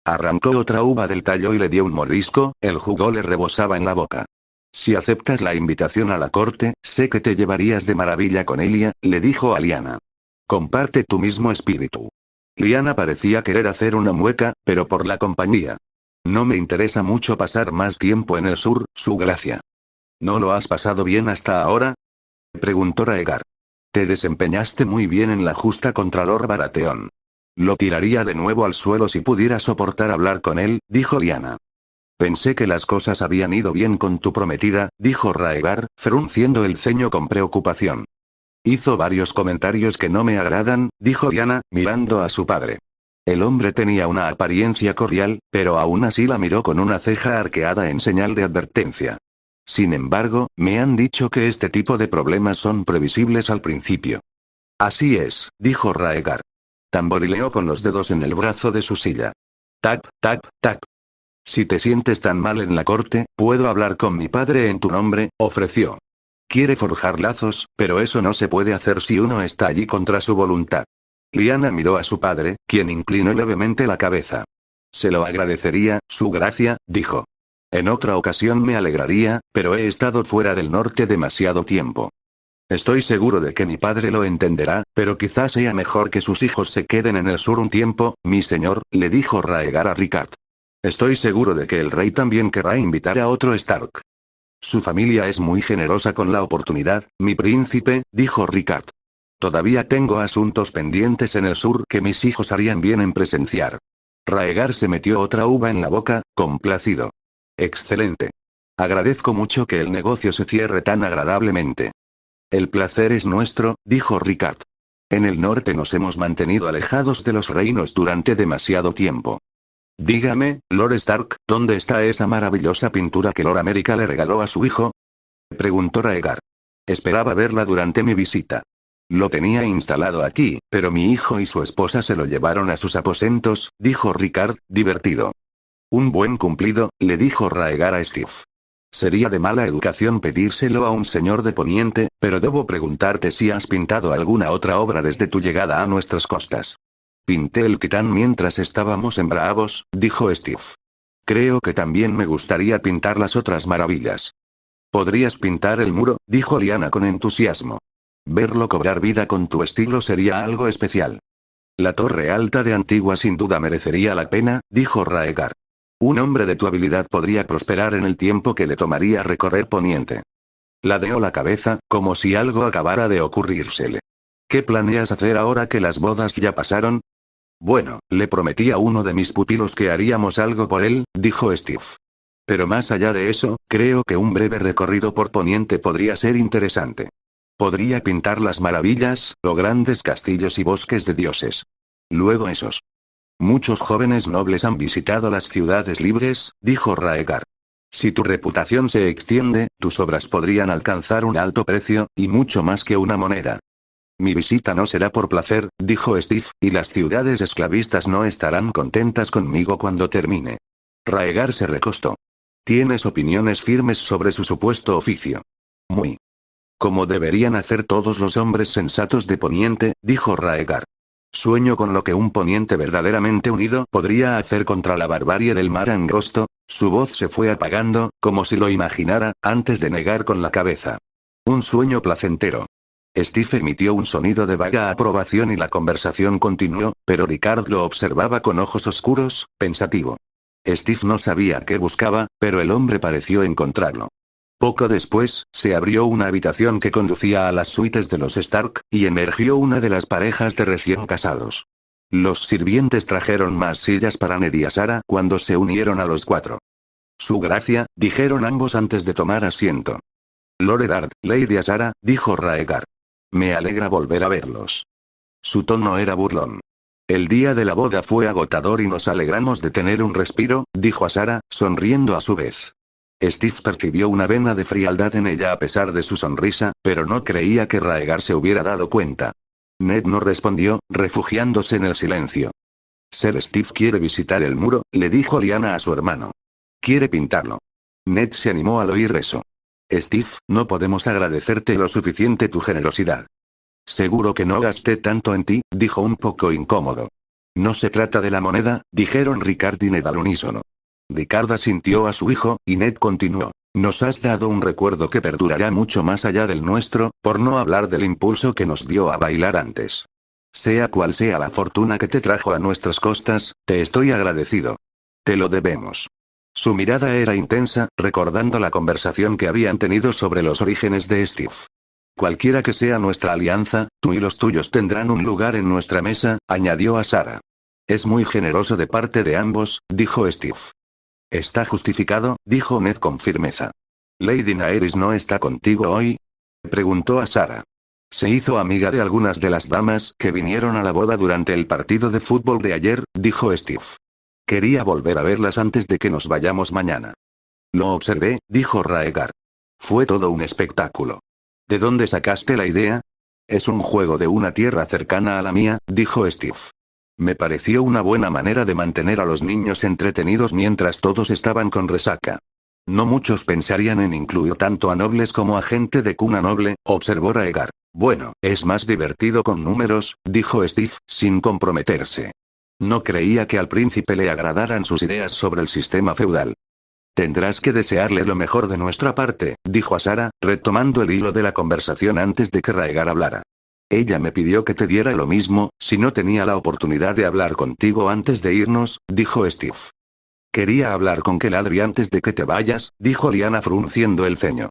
Arrancó otra uva del tallo y le dio un mordisco, el jugo le rebosaba en la boca. Si aceptas la invitación a la corte, sé que te llevarías de maravilla con Elia, le dijo a Lyanna. Comparte tu mismo espíritu. Lyanna parecía querer hacer una mueca, pero por la compañía. No me interesa mucho pasar más tiempo en el sur, su gracia. ¿No lo has pasado bien hasta ahora? Preguntó Raegar. Te desempeñaste muy bien en la justa contra Lord Baratheon. Lo tiraría de nuevo al suelo si pudiera soportar hablar con él, dijo Lyanna. Pensé que las cosas habían ido bien con tu prometida, dijo Raegar, frunciendo el ceño con preocupación. Hizo varios comentarios que no me agradan, dijo Lyanna, mirando a su padre. El hombre tenía una apariencia cordial, pero aún así la miró con una ceja arqueada en señal de advertencia. Sin embargo, me han dicho que este tipo de problemas son previsibles al principio. Así es, dijo Raegar. Tamborileó con los dedos en el brazo de su silla. Tap, tap, tap. Si te sientes tan mal en la corte, puedo hablar con mi padre en tu nombre, ofreció. Quiere forjar lazos, pero eso no se puede hacer si uno está allí contra su voluntad. Lyanna miró a su padre, quien inclinó levemente la cabeza. Se lo agradecería, su gracia, dijo. En otra ocasión me alegraría, pero he estado fuera del norte demasiado tiempo. Estoy seguro de que mi padre lo entenderá, pero quizás sea mejor que sus hijos se queden en el sur un tiempo, mi señor, le dijo Raegar a Ricard. Estoy seguro de que el rey también querrá invitar a otro Stark. Su familia es muy generosa con la oportunidad, mi príncipe, dijo Ricard. Todavía tengo asuntos pendientes en el sur que mis hijos harían bien en presenciar. Raegar se metió otra uva en la boca, complacido. Excelente. Agradezco mucho que el negocio se cierre tan agradablemente. El placer es nuestro, dijo Ricard. En el norte nos hemos mantenido alejados de los reinos durante demasiado tiempo. Dígame, Lord Stark, ¿dónde está esa maravillosa pintura que Lord America le regaló a su hijo? Preguntó Raegar. Esperaba verla durante mi visita. Lo tenía instalado aquí, pero mi hijo y su esposa se lo llevaron a sus aposentos, dijo Ricard, divertido. Un buen cumplido, le dijo Raegar a Steve. Sería de mala educación pedírselo a un señor de Poniente, pero debo preguntarte si has pintado alguna otra obra desde tu llegada a nuestras costas. Pinté el Titán mientras estábamos en Braavos, dijo Steve. Creo que también me gustaría pintar las otras maravillas. Podrías pintar el muro, dijo Lyanna con entusiasmo. Verlo cobrar vida con tu estilo sería algo especial. La torre alta de Antigua sin duda merecería la pena, dijo Raegar. Un hombre de tu habilidad podría prosperar en el tiempo que le tomaría recorrer Poniente. Ladeó la cabeza, como si algo acabara de ocurrírsele. ¿Qué planeas hacer ahora que las bodas ya pasaron? Bueno, le prometí a uno de mis pupilos que haríamos algo por él, dijo Steve. Pero más allá de eso, creo que un breve recorrido por Poniente podría ser interesante. Podría pintar las maravillas, o grandes castillos y bosques de dioses. Luego esos. Muchos jóvenes nobles han visitado las ciudades libres, dijo Raegar. Si tu reputación se extiende, tus obras podrían alcanzar un alto precio, y mucho más que una moneda. Mi visita no será por placer, dijo Steve, y las ciudades esclavistas no estarán contentas conmigo cuando termine. Raegar se recostó. Tienes opiniones firmes sobre su supuesto oficio. Muy. Como deberían hacer todos los hombres sensatos de Poniente, dijo Raegar. Sueño con lo que un Poniente verdaderamente unido podría hacer contra la barbarie del mar angosto. Su voz se fue apagando, como si lo imaginara, antes de negar con la cabeza. Un sueño placentero. Steve emitió un sonido de vaga aprobación y la conversación continuó, pero Ricard lo observaba con ojos oscuros, pensativo. Steve no sabía qué buscaba, pero el hombre pareció encontrarlo. Poco después, se abrió una habitación que conducía a las suites de los Stark, y emergió una de las parejas de recién casados. Los sirvientes trajeron más sillas para Ned y Sarah cuando se unieron a los cuatro. Su gracia, dijeron ambos antes de tomar asiento. Lord Eddard, Lady Sarah, dijo Raegar. Me alegra volver a verlos. Su tono era burlón. El día de la boda fue agotador y nos alegramos de tener un respiro, dijo Sarah, sonriendo a su vez. Steve percibió una vena de frialdad en ella a pesar de su sonrisa, pero no creía que Raegar se hubiera dado cuenta. Ned no respondió, refugiándose en el silencio. Sir Steve quiere visitar el muro, le dijo Lyanna a su hermano. Quiere pintarlo. Ned se animó al oír eso. Steve, no podemos agradecerte lo suficiente tu generosidad. Seguro que no gasté tanto en ti, dijo un poco incómodo. No se trata de la moneda, dijeron Ricard y Ned al unísono. Ricard asintió a su hijo, y Ned continuó. Nos has dado un recuerdo que perdurará mucho más allá del nuestro, por no hablar del impulso que nos dio a bailar antes. Sea cual sea la fortuna que te trajo a nuestras costas, te estoy agradecido. Te lo debemos. Su mirada era intensa, recordando la conversación que habían tenido sobre los orígenes de Steve. Cualquiera que sea nuestra alianza, tú y los tuyos tendrán un lugar en nuestra mesa, añadió a Sarah. Es muy generoso de parte de ambos, dijo Steve. Está justificado, dijo Ned con firmeza. ¿Lady Naerys no está contigo hoy? Preguntó a Sarah. Se hizo amiga de algunas de las damas que vinieron a la boda durante el partido de fútbol de ayer, dijo Steve. Quería volver a verlas antes de que nos vayamos mañana. Lo observé, dijo Raegar. Fue todo un espectáculo. ¿De dónde sacaste la idea? Es un juego de una tierra cercana a la mía, dijo Steve. Me pareció una buena manera de mantener a los niños entretenidos mientras todos estaban con resaca. No muchos pensarían en incluir tanto a nobles como a gente de cuna noble, observó Raegar. Bueno, es más divertido con números, dijo Steve, sin comprometerse. No creía que al príncipe le agradaran sus ideas sobre el sistema feudal. Tendrás que desearle lo mejor de nuestra parte, dijo a Sarah, retomando el hilo de la conversación antes de que Raegar hablara. Ella me pidió que te diera lo mismo, si no tenía la oportunidad de hablar contigo antes de irnos, dijo Steve. Quería hablar con Keladri antes de que te vayas, dijo Lyanna frunciendo el ceño.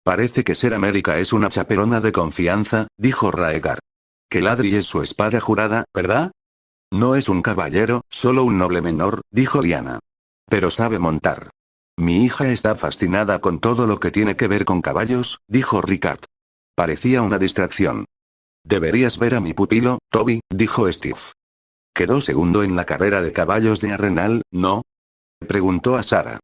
Parece que Ser América es una chaperona de confianza, dijo Raegar. Keladri es su espada jurada, ¿verdad? No es un caballero, solo un noble menor, dijo Lyanna. Pero sabe montar. Mi hija está fascinada con todo lo que tiene que ver con caballos, dijo Ricard. Parecía una distracción. Deberías ver a mi pupilo, Toby, dijo Steve. Quedó segundo en la carrera de caballos de Arenal, ¿no? Preguntó a Sarah.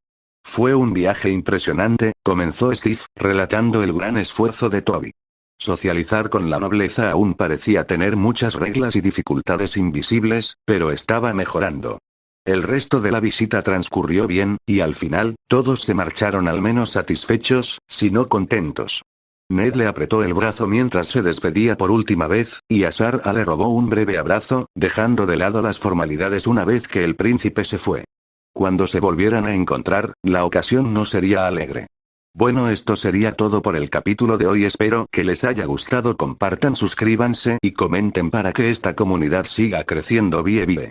Fue un viaje impresionante, comenzó Steve, relatando el gran esfuerzo de Toby. Socializar con la nobleza aún parecía tener muchas reglas y dificultades invisibles, pero estaba mejorando. El resto de la visita transcurrió bien, y al final, todos se marcharon al menos satisfechos, si no contentos. Ned le apretó el brazo mientras se despedía por última vez, y a Sarah le robó un breve abrazo, dejando de lado las formalidades una vez que el príncipe se fue. Cuando se volvieran a encontrar, la ocasión no sería alegre. Bueno, esto sería todo por el capítulo de hoy. Espero que les haya gustado. Compartan, suscríbanse y comenten para que esta comunidad siga creciendo. Vie.